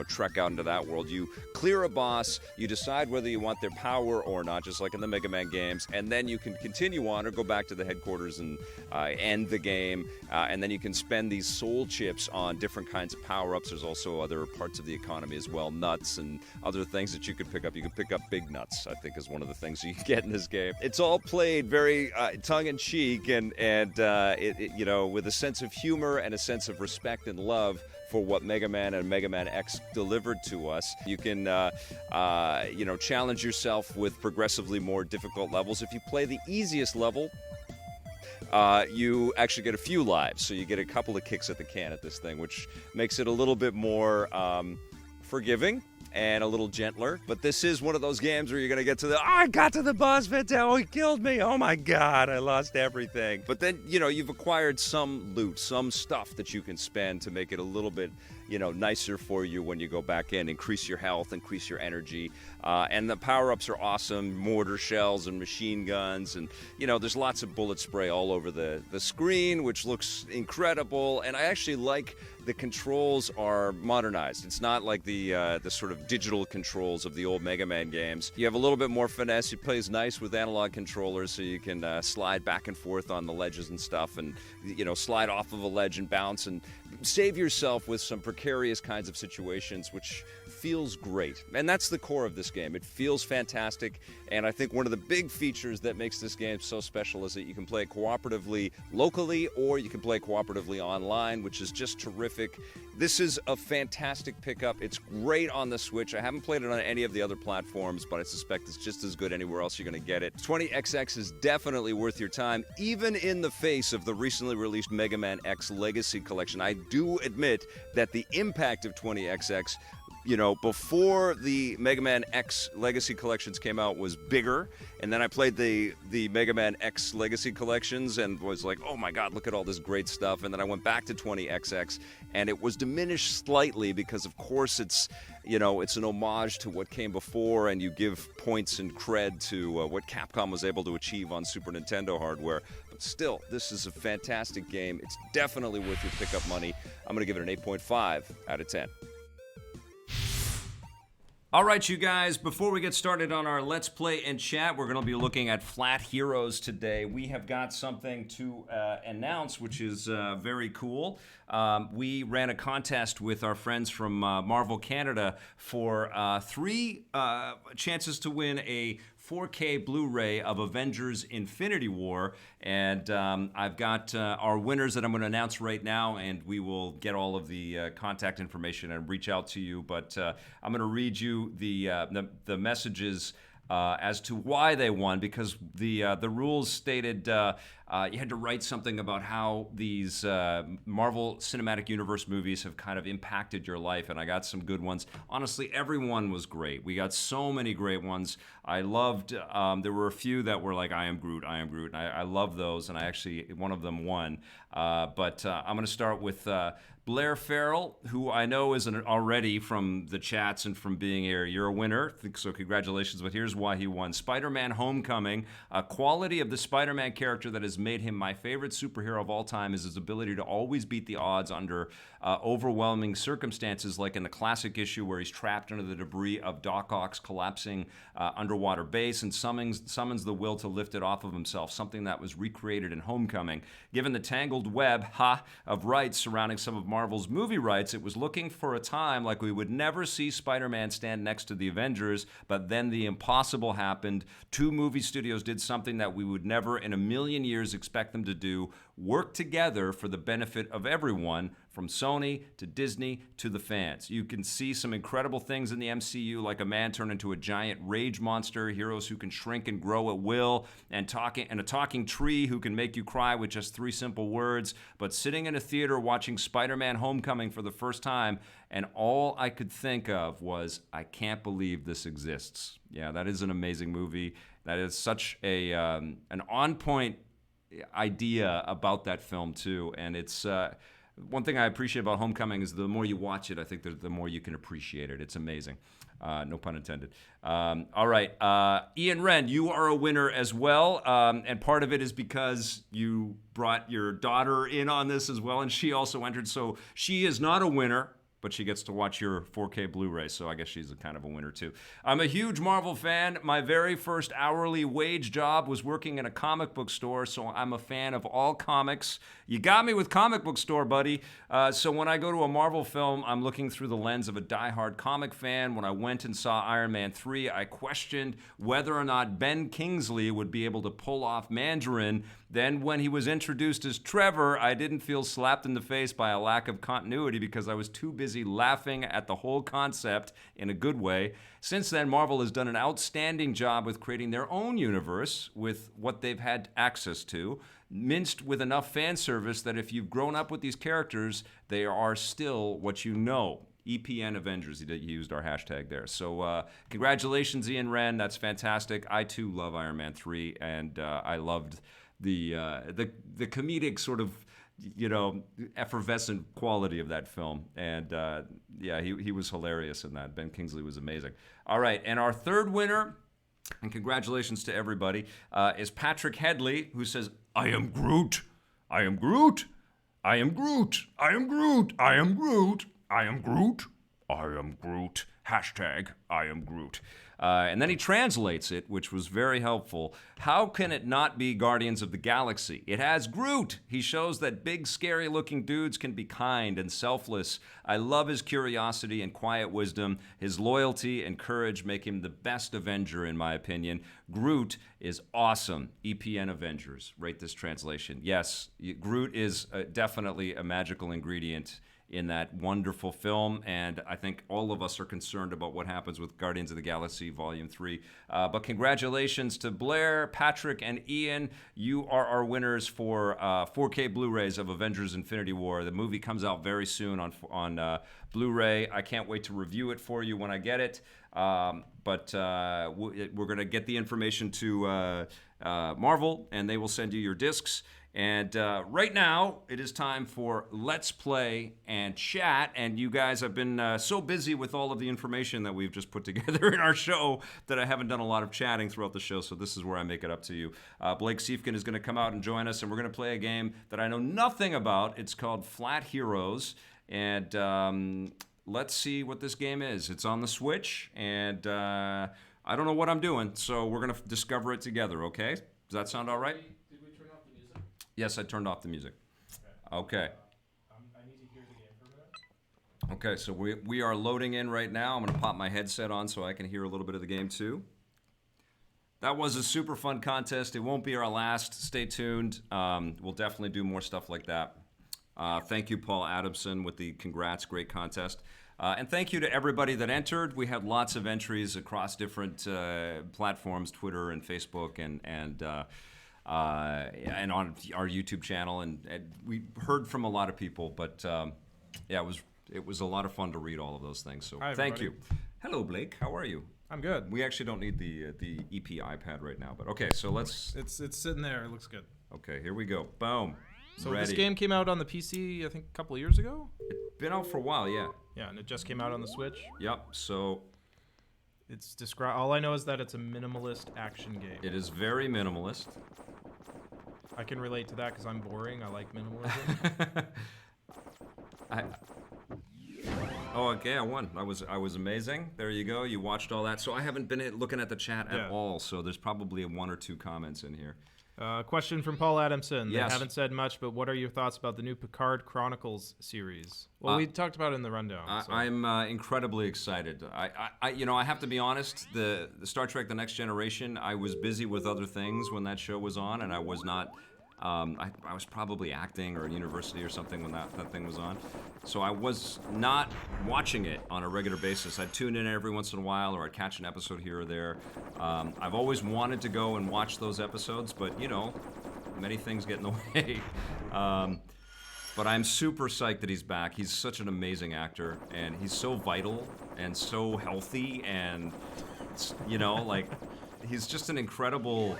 trek out into that world. You clear a boss, you decide whether you want their power or not, just like in the Mega Man games, and then you can continue on or go back to the headquarters and end the game, and then you can spend these soul chips on different kinds of power-ups. There's also other parts of the economy as well, nuts and other things that you could pick up. You can pick up big nuts, I think, is one of the things you can get in this game. It's all played very tongue-in-cheek and with a sense of humor and a sense of respect and love for what Mega Man and Mega Man X delivered to us. You can, challenge yourself with progressively more difficult levels. If you play the easiest level, you actually get a few lives, so you get a couple of kicks at the can at this thing, which makes it a little bit more forgiving and a little gentler. But this is one of those games where you're going to get to I got to the boss pit, oh, he killed me, oh my god, I lost everything. But then, you've acquired some loot, some stuff that you can spend to make it a little bit, nicer for you when you go back in. Increase your health, increase your energy. And the power-ups are awesome, mortar shells and machine guns, and, there's lots of bullet spray all over the screen, which looks incredible. And I actually like the controls are modernized. It's not like the sort of digital controls of the old Mega Man games. You have a little bit more finesse. It plays nice with analog controllers, so you can slide back and forth on the ledges and stuff, and slide off of a ledge and bounce and save yourself with some precarious kinds of situations, which feels great. And that's the core of this game. It feels fantastic, and I think one of the big features that makes this game so special is that you can play it cooperatively locally, or you can play cooperatively online, which is just terrific. This is a fantastic pickup. It's great on the Switch. I haven't played it on any of the other platforms, but I suspect it's just as good anywhere else you're going to get it. 20XX is definitely worth your time, even in the face of the recently released Mega Man X Legacy Collection. I do admit that the impact of 20XX, before the Mega Man X Legacy Collections came out, was bigger. And then I played the Mega Man X Legacy Collections and was like, oh my god, look at all this great stuff. And then I went back to 20XX, and it was diminished slightly because, of course, it's an homage to what came before, and you give points and cred to what Capcom was able to achieve on Super Nintendo hardware. But still, this is a fantastic game. It's definitely worth your pickup money. I'm going to give it an 8.5 out of 10. All right, you guys, before we get started on our Let's Play and Chat, we're going to be looking at Flat Heroes today. We have got something to announce, which is very cool. We ran a contest with our friends from Marvel Canada for 3 chances to win a 4K Blu-ray of Avengers Infinity War, and I've got our winners that I'm going to announce right now, and we will get all of the contact information and reach out to you, but I'm going to read you the messages as to why they won, because the rules stated you had to write something about how these Marvel Cinematic Universe movies have kind of impacted your life, and I got some good ones. Honestly, everyone was great. We got so many great ones. I loved, there were a few that were like, I am Groot, and I love those, and I actually, one of them won. But I'm going to start with Blair Farrell, who I know is already from the chats and from being here. You're a winner, so congratulations, but here's why he won. Spider-Man Homecoming, a quality of the Spider-Man character that has made him my favorite superhero of all time is his ability to always beat the odds under overwhelming circumstances, like in the classic issue where he's trapped under the debris of Doc Ock's collapsing underwater base and summons the will to lift it off of himself, something that was recreated in Homecoming. Given the tangled web of rights surrounding some of Marvel's movie rights, it was looking for a time like we would never see Spider-Man stand next to the Avengers, but then the impossible happened. 2 movie studios did something that we would never in a million years expect them to do, work together for the benefit of everyone, from Sony to Disney to the fans. You can see some incredible things in the MCU, like a man turned into a giant rage monster, heroes who can shrink and grow at will, and a talking tree who can make you cry with just 3 simple words. But sitting in a theater watching Spider-Man Homecoming for the first time, and all I could think of was, I can't believe this exists. Yeah, that is an amazing movie. That is such an on-point idea about that film too, and it's one thing I appreciate about Homecoming is the more you watch it, I think the more you can appreciate it. It's amazing. No pun intended. All right, Ian Wren, you are a winner as well, and part of it is because you brought your daughter in on this as well, and she also entered, so she is not a winner, but she gets to watch your 4K Blu-ray, so I guess she's a kind of a winner too. I'm a huge Marvel fan. My very first hourly wage job was working in a comic book store, so I'm a fan of all comics. You got me with comic book store, buddy. So when I go to a Marvel film, I'm looking through the lens of a diehard comic fan. When I went and saw Iron Man 3, I questioned whether or not Ben Kingsley would be able to pull off Mandarin. Then when he was introduced as Trevor, I didn't feel slapped in the face by a lack of continuity because I was too busy laughing at the whole concept in a good way. Since then, Marvel has done an outstanding job with creating their own universe with what they've had access to, minced with enough fan service that if you've grown up with these characters, they are still what you know. EPN Avengers, he used our hashtag there. So congratulations, Ian Wren. That's fantastic. I too love Iron Man 3, and I loved the comedic sort of, effervescent quality of that film. And yeah, he was hilarious in that. Ben Kingsley was amazing. All right, and our third winner, and congratulations to everybody, is Patrick Headley, who says, I am Groot. I am Groot. I am Groot. I am Groot. I am Groot. I am Groot. I am Groot. Hashtag I am Groot. And then he translates it, which was very helpful. How can it not be Guardians of the Galaxy? It has Groot. He shows that big, scary-looking dudes can be kind and selfless. I love his curiosity and quiet wisdom. His loyalty and courage make him the best Avenger, in my opinion. Groot is awesome. EPN Avengers. Rate this translation. Yes, Groot is definitely a magical ingredient in that wonderful film, and I think all of us are concerned about what happens with Guardians of the Galaxy Volume 3. But congratulations to Blair, Patrick, and Ian. You are our winners for 4K Blu-rays of Avengers Infinity War. The movie comes out very soon on Blu-ray. I can't wait to review it for you when I get it. But we're going to get the information to Marvel, and they will send you your discs. And right now, it is time for Let's Play and Chat. And you guys have been so busy with all of the information that we've just put together in our show that I haven't done a lot of chatting throughout the show. So this is where I make it up to you. Blake Siefkin is going to come out and join us, and we're going to play a game that I know nothing about. It's called Flat Heroes. And let's see what this game is. It's on the Switch, and I don't know what I'm doing, so we're going to discover it together, okay? Does that sound all right? Did we turn off the music? Yes, I turned off the music. Okay. I need to hear the game for a minute. Okay, so we are loading in right now. I'm going to pop my headset on so I can hear a little bit of the game too. That was a super fun contest. It won't be our last. Stay tuned. We'll definitely do more stuff like that. Thank you, Paul Adamson, with the congrats. Great contest. And thank you to everybody that entered. We had lots of entries across different platforms, Twitter and Facebook, and on our YouTube channel. And we heard from a lot of people, but yeah, it was a lot of fun to read all of those things. So Hi, thank you. everybody. Hello, Blake. How are you? I'm good. We actually don't need the EP iPad right now, but okay. So let's. It's sitting there. It looks good. Okay, here we go. Boom. So Ready. this game came out on the PC, I think, a couple of years ago. It's been out for a while, yeah. Yeah, and it just came out on the Switch. Yep. So It's all I know is that it's a minimalist action game. it is very minimalist. I can relate to that because I'm boring. I like minimalism. Oh, okay, I won. I was amazing. There you go. You watched all that. So I haven't been looking at the chat at Yeah. all. So there's probably one or two comments in here. Question from Paul Adamson. Yes. They haven't said much, but what are your thoughts about the new Picard Chronicles series? Well, we talked about it in the rundown. So. I'm incredibly excited. I have to be honest. The Star Trek: The Next Generation. I was busy with other things when that show was on, and I was not. I was probably acting or in university or something when that thing was on. So I was not watching it on a regular basis. I'd tune in every once in a while, or I'd catch an episode here or there. I've always wanted to go and watch those episodes, but many things get in the way. But I'm super psyched that he's back. He's such an amazing actor, and he's so vital and so healthy, and he's just an incredible.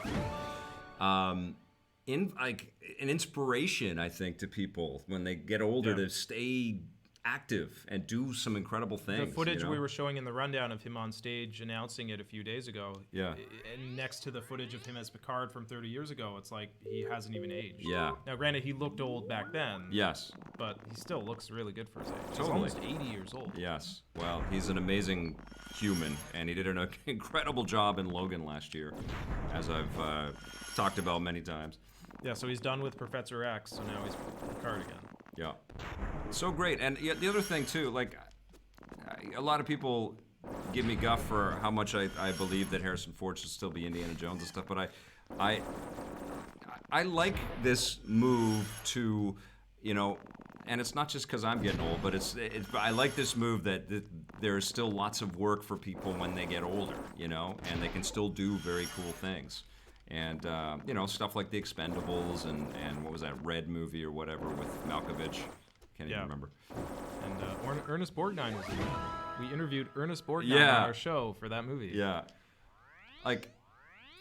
An inspiration, I think, to people when they get older to stay active and do some incredible things. The footage we were showing in the rundown of him on stage announcing it a few days ago, and next to the footage of him as Picard from 30 years ago, it's like he hasn't even aged. Yeah. Now, granted, he looked old back then. Yes. But he still looks really good for his age. Totally. He's almost 80 years old. Yes. Well, he's an amazing human, and he did an incredible job in Logan last year, as I've talked about many times. Yeah, so he's done with Professor X, so now he's Picard again. Yeah. So great. And the other thing, too, a lot of people give me guff for how much I believe that Harrison Ford should still be Indiana Jones and stuff, but I like this move to, and it's not just because I'm getting old, but I like this move that there is still lots of work for people when they get older, and they can still do very cool things. And, stuff like The Expendables and what was that, Red movie or whatever with Malkovich. Can't even remember. And Ernest Borgnine was in it. We interviewed Ernest Borgnine on our show for that movie. Yeah.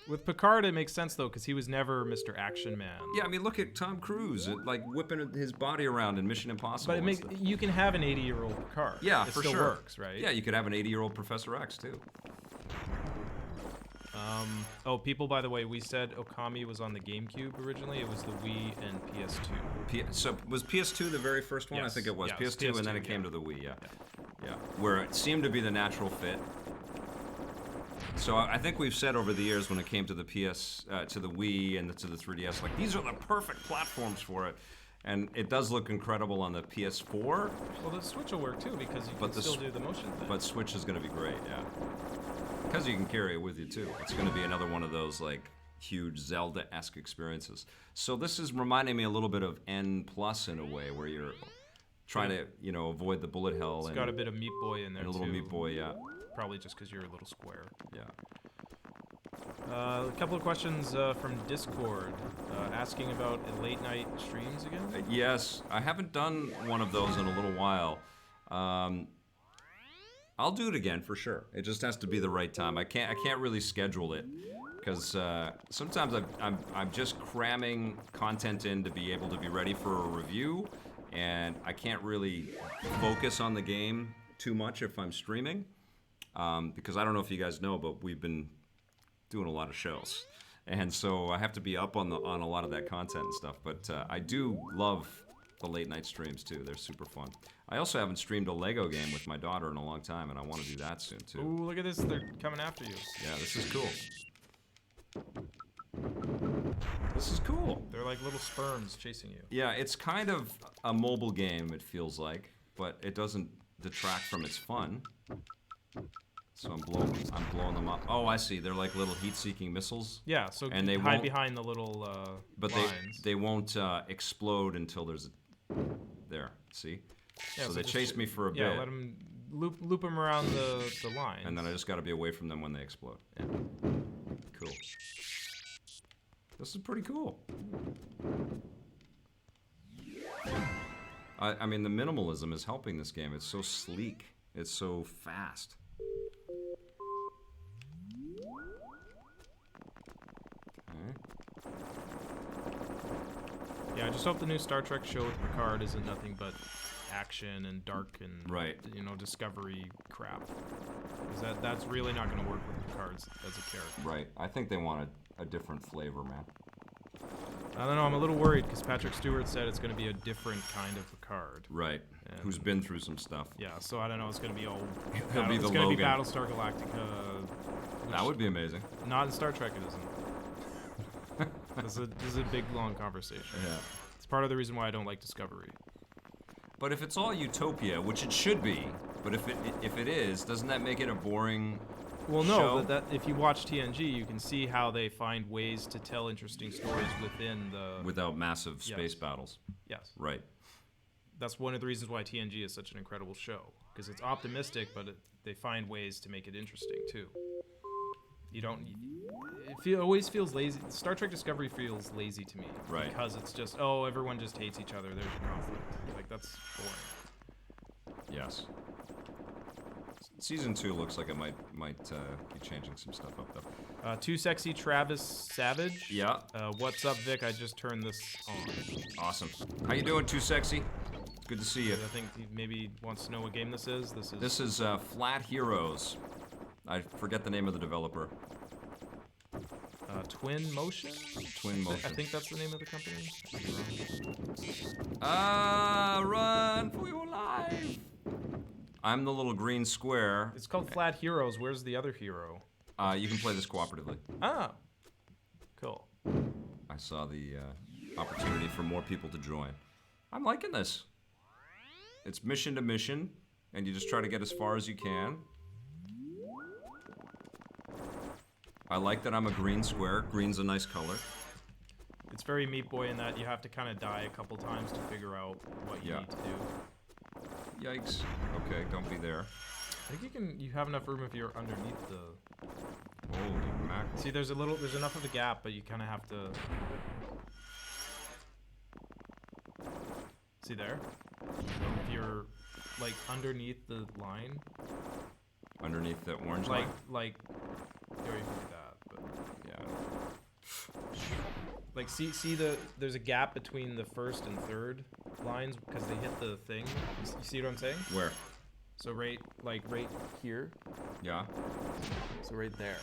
With Picard, it makes sense, though, because he was never Mr. Action Man. Yeah, I mean, look at Tom Cruise, whipping his body around in Mission Impossible. But you can have an 80-year-old Picard. Yeah, it for still sure. works, right? Yeah, you could have an 80-year-old Professor X, too. People, by the way, we said Okami was on the GameCube originally. It was the Wii and PS2. So was PS2 the very first one? Yes. I think it was. Yeah, PS2, and then it came to the Wii, yeah. Where it seemed to be the natural fit. So I think we've said over the years when it came to the to the Wii and to the 3DS, these are the perfect platforms for it. And it does look incredible on the PS4. Well, the Switch will work, too, because you can still do the motion thing. But Switch is going to be great, yeah. Because you can carry it with you, too. It's going to be another one of those, huge Zelda-esque experiences. So this is reminding me a little bit of N+ in a way, where you're trying to, avoid the bullet hell. It's got a bit of Meat Boy in there, and a little too. Meat Boy, yeah. Probably just because you're a little square. Yeah. A couple of questions from Discord asking about late-night streams again. Yes, I haven't done one of those in a little while. I'll do it again for sure. It just has to be the right time. I can't really schedule it because sometimes I'm just cramming content in to be able to be ready for a review, and I can't really focus on the game too much if I'm streaming because I don't know if you guys know, but we've been doing a lot of shows, and so I have to be up on a lot of that content and stuff. But I do love the late night streams too. They're super fun. I also haven't streamed a Lego game with my daughter in a long time, and I want to do that soon too. Ooh, look at this! They're coming after you. Yeah, this is cool. This is cool. They're like little sperms chasing you. Yeah, it's kind of a mobile game, it feels like, but it doesn't detract from its fun. So I'm blowing them up. Oh, I see. They're like little heat-seeking missiles. Yeah, so and they hide behind the little but lines. they won't explode until there's there. See? Yeah, so they chase me for a bit. Yeah, let them loop them around the lines. And then I just got to be away from them when they explode. Yeah. Cool. This is pretty cool. I mean, the minimalism is helping this game. It's so sleek. It's so fast. Yeah, I just hope the new Star Trek show with Picard isn't nothing but action and dark and discovery crap. Because that's really not going to work with Picard as a character. Right. I think they want a different flavor, man. I don't know. I'm a little worried because Patrick Stewart said it's going to be a different kind of Picard. Right. And who's been through some stuff. Yeah. So I don't know. It's going to be all. It's going to be Battlestar Galactica. That would be amazing. Not in Star Trek, it isn't. This is a big, long conversation. Yeah. It's part of the reason why I don't like Discovery. But if it's all utopia, which it should be, but if it is, doesn't that make it a boring Well, no, show? but if you watch TNG, you can see how they find ways to tell interesting stories within the... Without massive space battles. Yes. Right. That's one of the reasons why TNG is such an incredible show. Because it's optimistic, but they find ways to make it interesting, too. You don't... It always feels lazy. Star Trek Discovery feels lazy to me. Right. Because it's just, oh, everyone just hates each other. There's a conflict. Like, that's boring. Yes. Season 2 looks like it might be changing some stuff up, though. Too Sexy Travis Savage. Yeah. What's up, Vic? I just turned this on. Awesome. How you doing, Too Sexy? Good to see you. I think he maybe wants to know what game this is. This is Flat Heroes. I forget the name of the developer. Twin Motion? Twin Motion. I think that's the name of the company. Run for your life! I'm the little green square. It's called Flat Heroes. Where's the other hero? You can play this cooperatively. Ah, cool. I saw the opportunity for more people to join. I'm liking this. It's mission to mission, and you just try to get as far as you can. I like that I'm a green square. Green's a nice color. It's very Meat Boy in that you have to kind of die a couple times to figure out what you need to do. Yikes. Okay, don't be there. I think you have enough room if you're underneath the... Holy mackerel. See, there's enough of a gap, but you kind of have to... See there? If you're, like, underneath the line... Underneath the orange line? Like... You already figured that, but... Yeah. Like, see there's a gap between the first and third lines because they hit the thing. You see what I'm saying? Where? So right here. Yeah. So right there.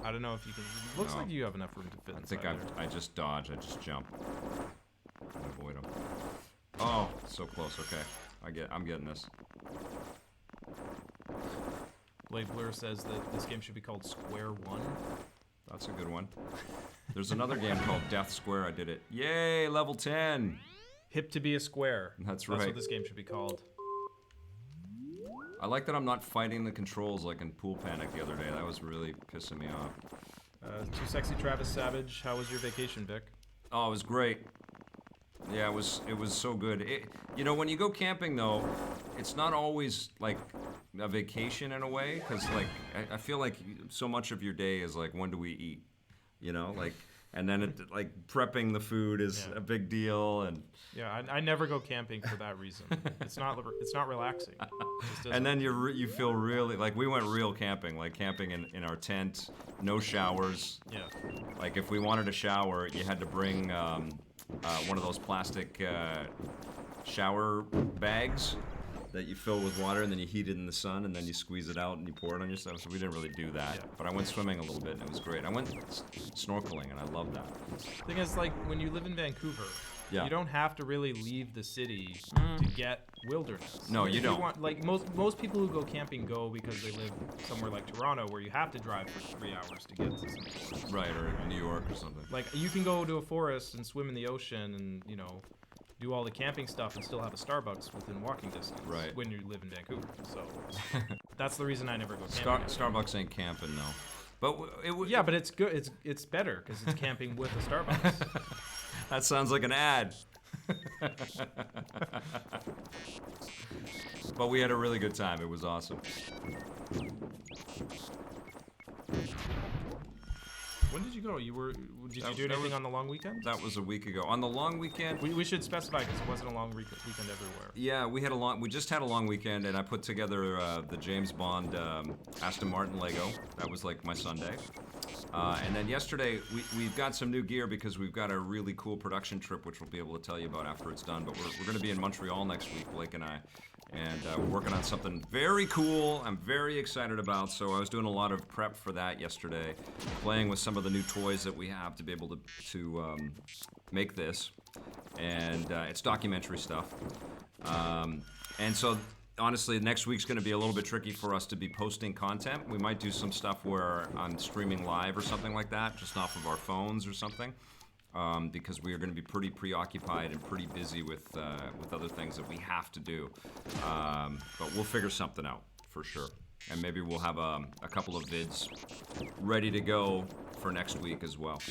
I don't know if you can. It looks like you have enough room to fit. I think I just dodge. I just jump. Avoid them. Oh, so close. Okay, I'm getting this. Blade Blur says that this game should be called Square One. That's a good one. There's another game called Death Square. I did it. Yay, level 10. Hip to be a square. That's right. That's what this game should be called. I like that I'm not fighting the controls like in Pool Panic the other day. That was really pissing me off. Too Sexy Travis Savage. How was your vacation, Vic? Oh, it was great. Yeah, it was so good. You know, when you go camping though, it's not always like a vacation in a way, because like I feel like so much of your day is like, when do we eat? You know, like, and then like prepping the food is a big deal. And yeah, I never go camping for that reason. It's not relaxing. And then you feel really like, we went real camping, like camping in our tent, no showers. Yeah. Like if we wanted a shower, you had to bring one of those plastic shower bags, that you fill with water and then you heat it in the sun and then you squeeze it out and you pour it on yourself. So we didn't really do that. Yeah. But I went swimming a little bit and it was great. I went snorkeling and I loved that. Thing is, like, when you live in Vancouver, Yeah. you don't have to really leave the city to get wilderness. No, you If don't. Want, like, most people who go camping go because they live somewhere like Toronto where you have to drive for 3 hours to get to some forest. Right, or New York or something. Like, you can go to a forest and swim in the ocean and, you know, do all the camping stuff and still have a Starbucks within walking distance. Right. When you live in Vancouver. So that's the reason I never go camping. Starbucks ain't camping, no. But it would. Yeah, but it's good. It's better because it's camping with a Starbucks. That sounds like an ad. But we had a really good time. It was awesome. When did you go? Did you do that anything was- on the long weekend? That was a week ago. On the long weekend, We should specify because it wasn't a long weekend everywhere. yeah, we just had a long weekend, and I put together the James Bond Aston Martin Lego. That was like my Sunday. And then yesterday, we've got some new gear because we've got a really cool production trip, which we'll be able to tell you about after it's done. But we're going to be in Montreal next week, Blake and I. And we're working on something very cool I'm very excited about. So I was doing a lot of prep for that yesterday, playing with some of the new toys that we have to be able to make this. And it's documentary stuff. And so honestly, next week's going to be a little bit tricky for us to be posting content. We might do some stuff where I'm streaming live or something like that, just off of our phones or something. Because we are going to be pretty preoccupied and pretty busy with other things that we have to do. But we'll figure something out for sure. And maybe we'll have a couple of vids ready to go for next week as well.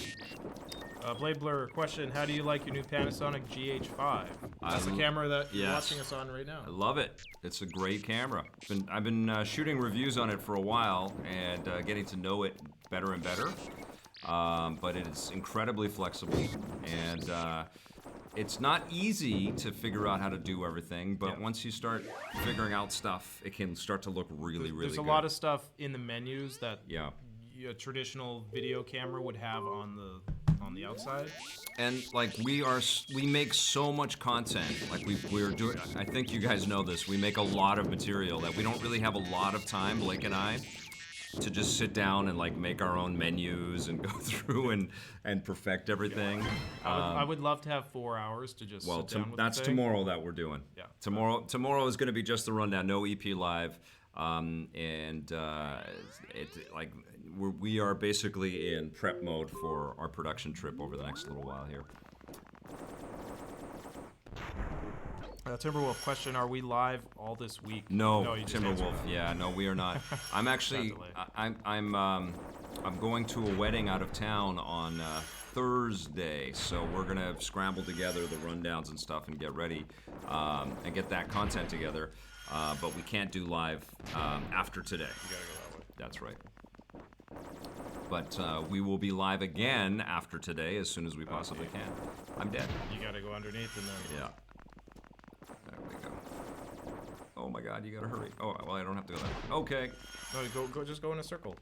Blade Blur question: how do you like your new Panasonic GH5? That's the camera that you're watching us on right now. I love it. It's a great camera. I've been shooting reviews on it for a while and getting to know it better and better. But it is incredibly flexible, and it's not easy to figure out how to do everything, but once you start figuring out stuff, it can start to look really good. There's a lot of stuff in the menus that Yeah. a traditional video camera would have on the outside. And like we make so much content. Like we're doing. I think you guys know this. We make a lot of material that we don't really have a lot of time, Blake and I, to just sit down and like make our own menus and go through and perfect everything. I would love to have 4 hours to just sit down with that's the thing. tomorrow that we're doing. Yeah. Tomorrow is going to be just the rundown, no EP live, we are basically in prep mode for our production trip over the next little while here. Timberwolf question: are we live all this week? No, you just answered Timberwolf. that. Yeah, no, we are not. I'm actually, I'm going to a wedding out of town on Thursday, so we're gonna scramble together the rundowns and stuff and get ready and get that content together. But we can't do live after today. You gotta go that way. That's right. But we will be live again after today as soon as we possibly can. I'm dead. You gotta go underneath and then. Yeah. There we go. Oh my God, you gotta hurry. Oh, well, I don't have to go that. Okay. No, just go in a circle.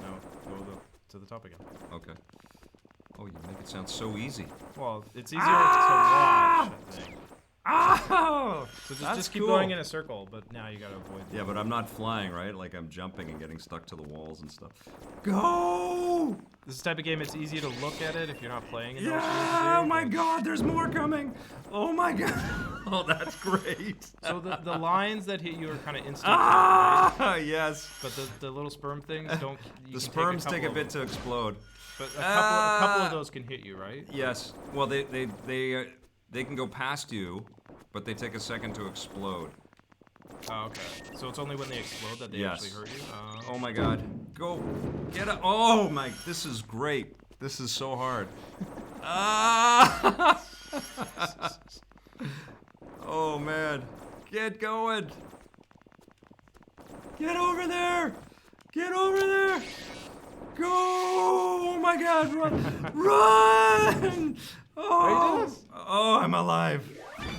No, go to the top again. Okay. Oh, you make it sound so easy. Well, it's easier to watch, I think. Oh! So That's just keep cool. going in a circle, but now you gotta avoid. Yeah, but I'm not flying, right? Like I'm jumping and getting stuck to the walls and stuff. Go! This is the type of game it's easy to look at it if you're not playing it. Yeah! Oh my God, there's more coming! Oh my God! Oh, that's great! So the lines that hit you are kind of instant. Ah! Right? Yes! But the little sperm things don't. The sperms take a bit to explode. But a couple of those can hit you, right? Yes. Well, they can go past you, but they take a second to explode. Oh, okay. So it's only when they explode that they actually hurt you? Oh my God. Go. Get it. Oh my. This is great. This is so hard. Ah! Oh man. Get going. Get over there. Get over there. Go. Oh my God. Run. Run. Oh. Oh, I'm alive.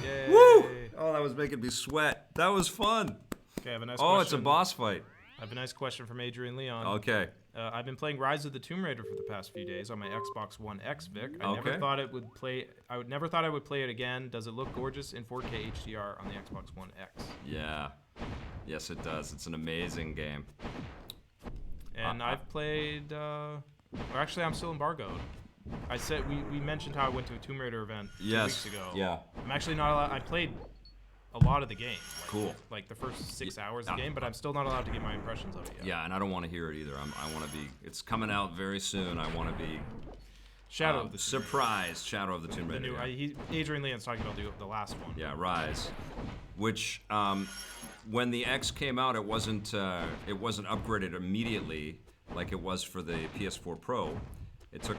Yay. Woo! Oh, that was making me sweat. That was fun. Okay, I have a nice Oh, question. it's a boss fight. I I have a nice question from Adrian Leon. Okay. I've been playing Rise of the Tomb Raider for the past few days on my Xbox One X, Vic. I Okay. never thought it would play. Never thought I would play it again. Does it look gorgeous in 4K HDR on the Xbox One X? Yeah. Yes, it does. It's an amazing game. And I've played. Or actually, I'm still embargoed. I said we mentioned how I went to a Tomb Raider event 2 weeks ago. Yeah. I'm actually not allowed. I played a lot of the game. Like, Cool. Like the first 6 hours of the game, but I'm still not allowed to get my impressions of it yet. Yeah, and I don't want to hear it either. I want to be. It's coming out very soon. I want to be. Shadow of the surprised. Shadow of the Tomb Raider. The new, Adrian Leon's talking about the last one. Yeah, Rise, which when the X came out, it wasn't upgraded immediately like it was for the PS4 Pro. It took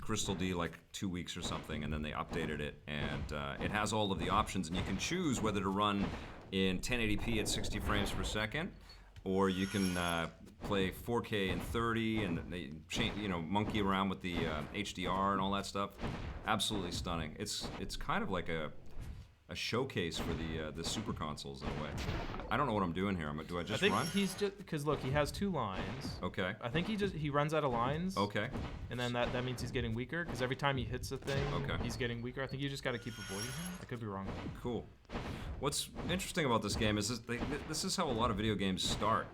Crystal D like 2 weeks or something, and then they updated it, and it has all of the options, and you can choose whether to run in 1080p at 60 frames per second, or you can play 4K and 30, and they monkey around with the HDR and all that stuff. Absolutely stunning. It's kind of like a showcase for the super consoles in a way. I don't know what I'm doing here. Do I just run? I think he's just because look, he has 2 lines. Okay. I think he runs out of lines. Okay. And then that means he's getting weaker because every time he hits a thing, okay, he's getting weaker. I think you just got to keep avoiding him. I could be wrong. Cool. What's interesting about this game is this is how a lot of video games start.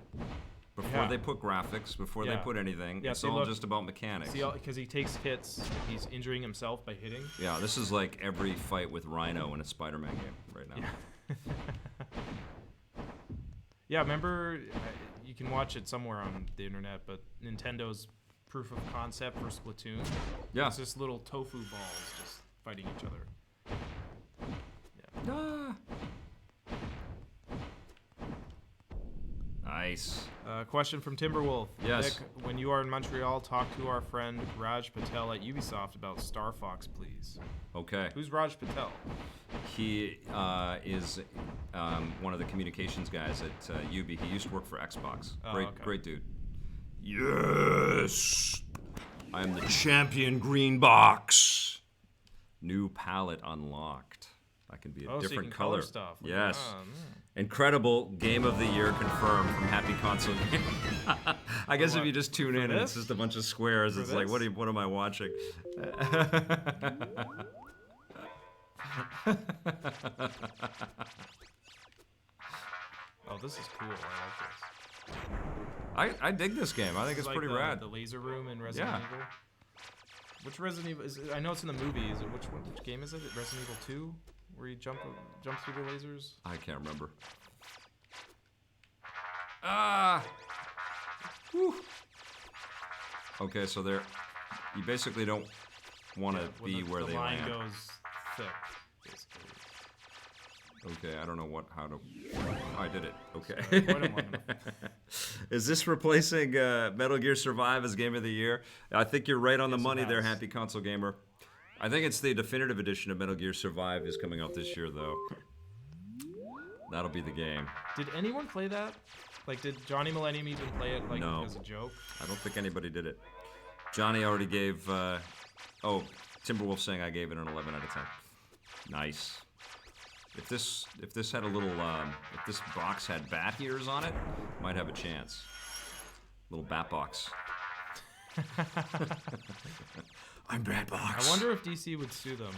Before they put graphics, before they put anything, it's all just about mechanics. See, because he takes hits, he's injuring himself by hitting. Yeah, this is like every fight with Rhino in a Spider-Man game right now. Yeah, yeah, remember, you can watch it somewhere on the internet, but Nintendo's proof of concept for Splatoon. Yeah. It's just little tofu balls just fighting each other. Yeah. Ah. Nice. Question from Timberwolf. Yes. Nick, when you are in Montreal, talk to our friend Raj Patel at Ubisoft about Star Fox, please. Okay. Who's Raj Patel? He is one of the communications guys at Ubi. He used to work for Xbox. Great dude. Yes! I'm the champion green box. New palette unlocked. That can be a so you different can color color. stuff. Yes. Oh, Incredible Game of the Year confirmed from Happy Console Game. I guess if you just tune in and it's this? just a bunch of squares, it's like, what am I watching? Oh, this is cool. I like this. I dig this game. I think it's like pretty rad. The laser room in Resident Evil. Which Resident Evil is it? I know it's in the movie. Is it which game is it? Resident Evil 2, where you jump through the lasers? I can't remember. Ah. Whew. Okay, so you basically don't want to be where they land. The line goes thick, basically. Okay, I don't know how to. Oh, I did it. Okay. Quite long enough. Is this replacing Metal Gear Survive as Game of the Year? I think you're right on the money there, Happy Console Gamer. I think it's the definitive edition of Metal Gear Survive is coming out this year, though. That'll be the game. Did anyone play that? Like, did Johnny Millennium even play it No. as a joke? I don't think anybody did it. Johnny already gave. Timberwolf saying I gave it an 11 out of 10. Nice. If this had a little, if this box had bat ears on it, might have a chance. Little bat box. I'm Bat Box. I wonder if DC would sue them.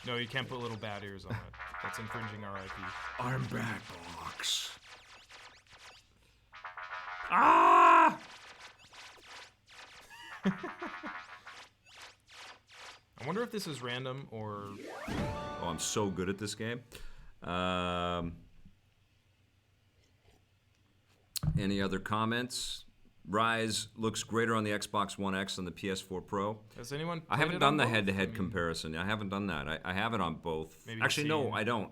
No, you can't put little bat ears on it. That's infringing our IP. I'm Bat Box. Ah! I wonder if this is random or... Oh, I'm so good at this game. Any other comments? Rise looks greater on the Xbox One X than the PS4 Pro. Has anyone I haven't done the head-to-head comparison. I haven't done that. I have it on both. Actually, no, I don't.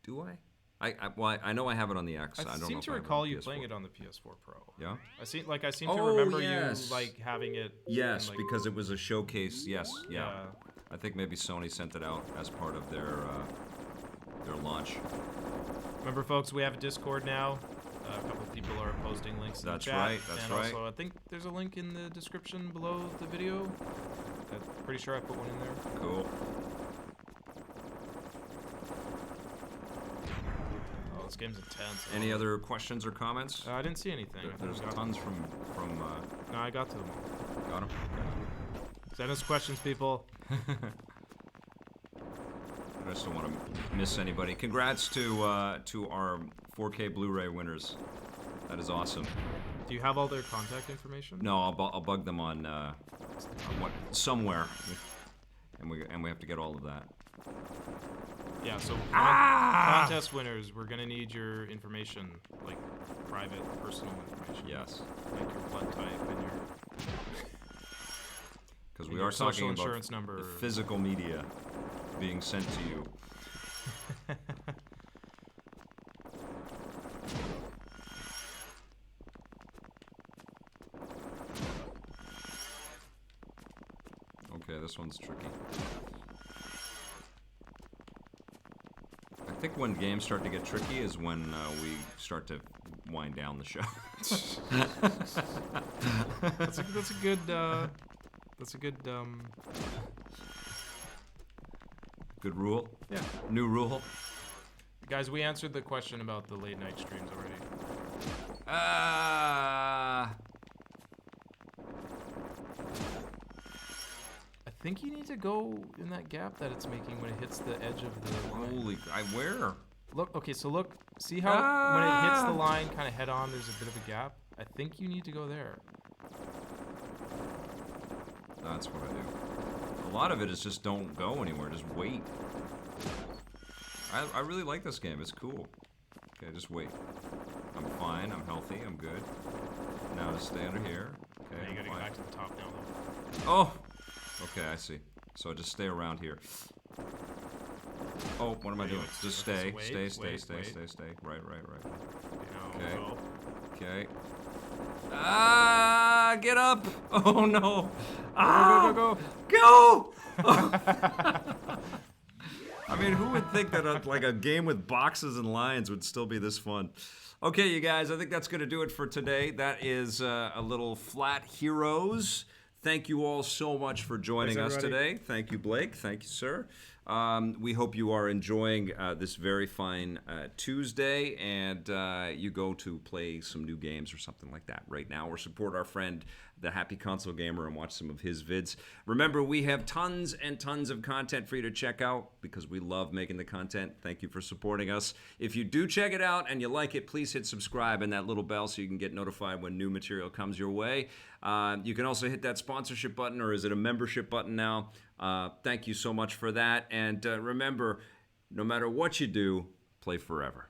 Do I? I know I have it on the X. I don't know. I seem to recall you playing it on the PS4 Pro. Yeah. I seem to remember you like having it. Yes, like, because it was a showcase. Yes, yeah. Yeah. I think maybe Sony sent it out as part of their launch. Remember, folks, we have a Discord now. A couple of people are posting links in the chat. Right. That's and right. Also, I think there's a link in the description below the video. I'm pretty sure I put one in there. Cool. Oh, This game's intense. Any other questions or comments? I didn't see anything. There's tons from. No, I got to them all. Got them. Send us questions, people. I just don't want to miss anybody. Congrats to our 4K Blu-ray winners. That is awesome. Do you have all their contact information? No, I'll bug them on somewhere, and we have to get all of that. Yeah. So contest winners, we're gonna need your information, like private, personal information. Yes. Like your blood type and your. Because we are talking about insurance number. the physical media being sent to you. Okay, this one's tricky. I think when games start to get tricky is when we start to wind down the show. That's a good. That's a good. Good rule? Yeah. New rule? Guys, we answered the question about the late night streams already. I think you need to go in that gap that it's making when it hits the edge of the line. Holy, where? Look, okay, so look, see how when it hits the line kind of head on, there's a bit of a gap? I think you need to go there. That's what I do. A lot of it is just don't go anywhere, just wait. I really like this game, it's cool. Okay, just wait. I'm fine, I'm healthy, I'm good. Now just stay under here. Okay, Yeah, you gotta fine. get back to the top now, though. Oh! Okay, I see. So just stay around here. Oh, what am I doing? Just stay, wait, stay. Right. Okay. Go. Okay. Ah, get up! Oh no! Ah, Go! Go! I mean, who would think that a game with boxes and lines would still be this fun? Okay, you guys, I think that's going to do it for today. That is a little Flat Heroes. Thank you all so much for joining us today. Thank you, Blake. Thank you, sir. We hope you are enjoying this very fine Tuesday, and you go to play some new games or something like that right now, or support our friend, the Happy Console Gamer, and watch some of his vids. Remember, we have tons and tons of content for you to check out because we love making the content. Thank you for supporting us. If you do check it out and you like it, please hit subscribe and that little bell so you can get notified when new material comes your way. You can also hit that sponsorship button, or is it a membership button now? Thank you so much for that. And remember, no matter what you do, play forever.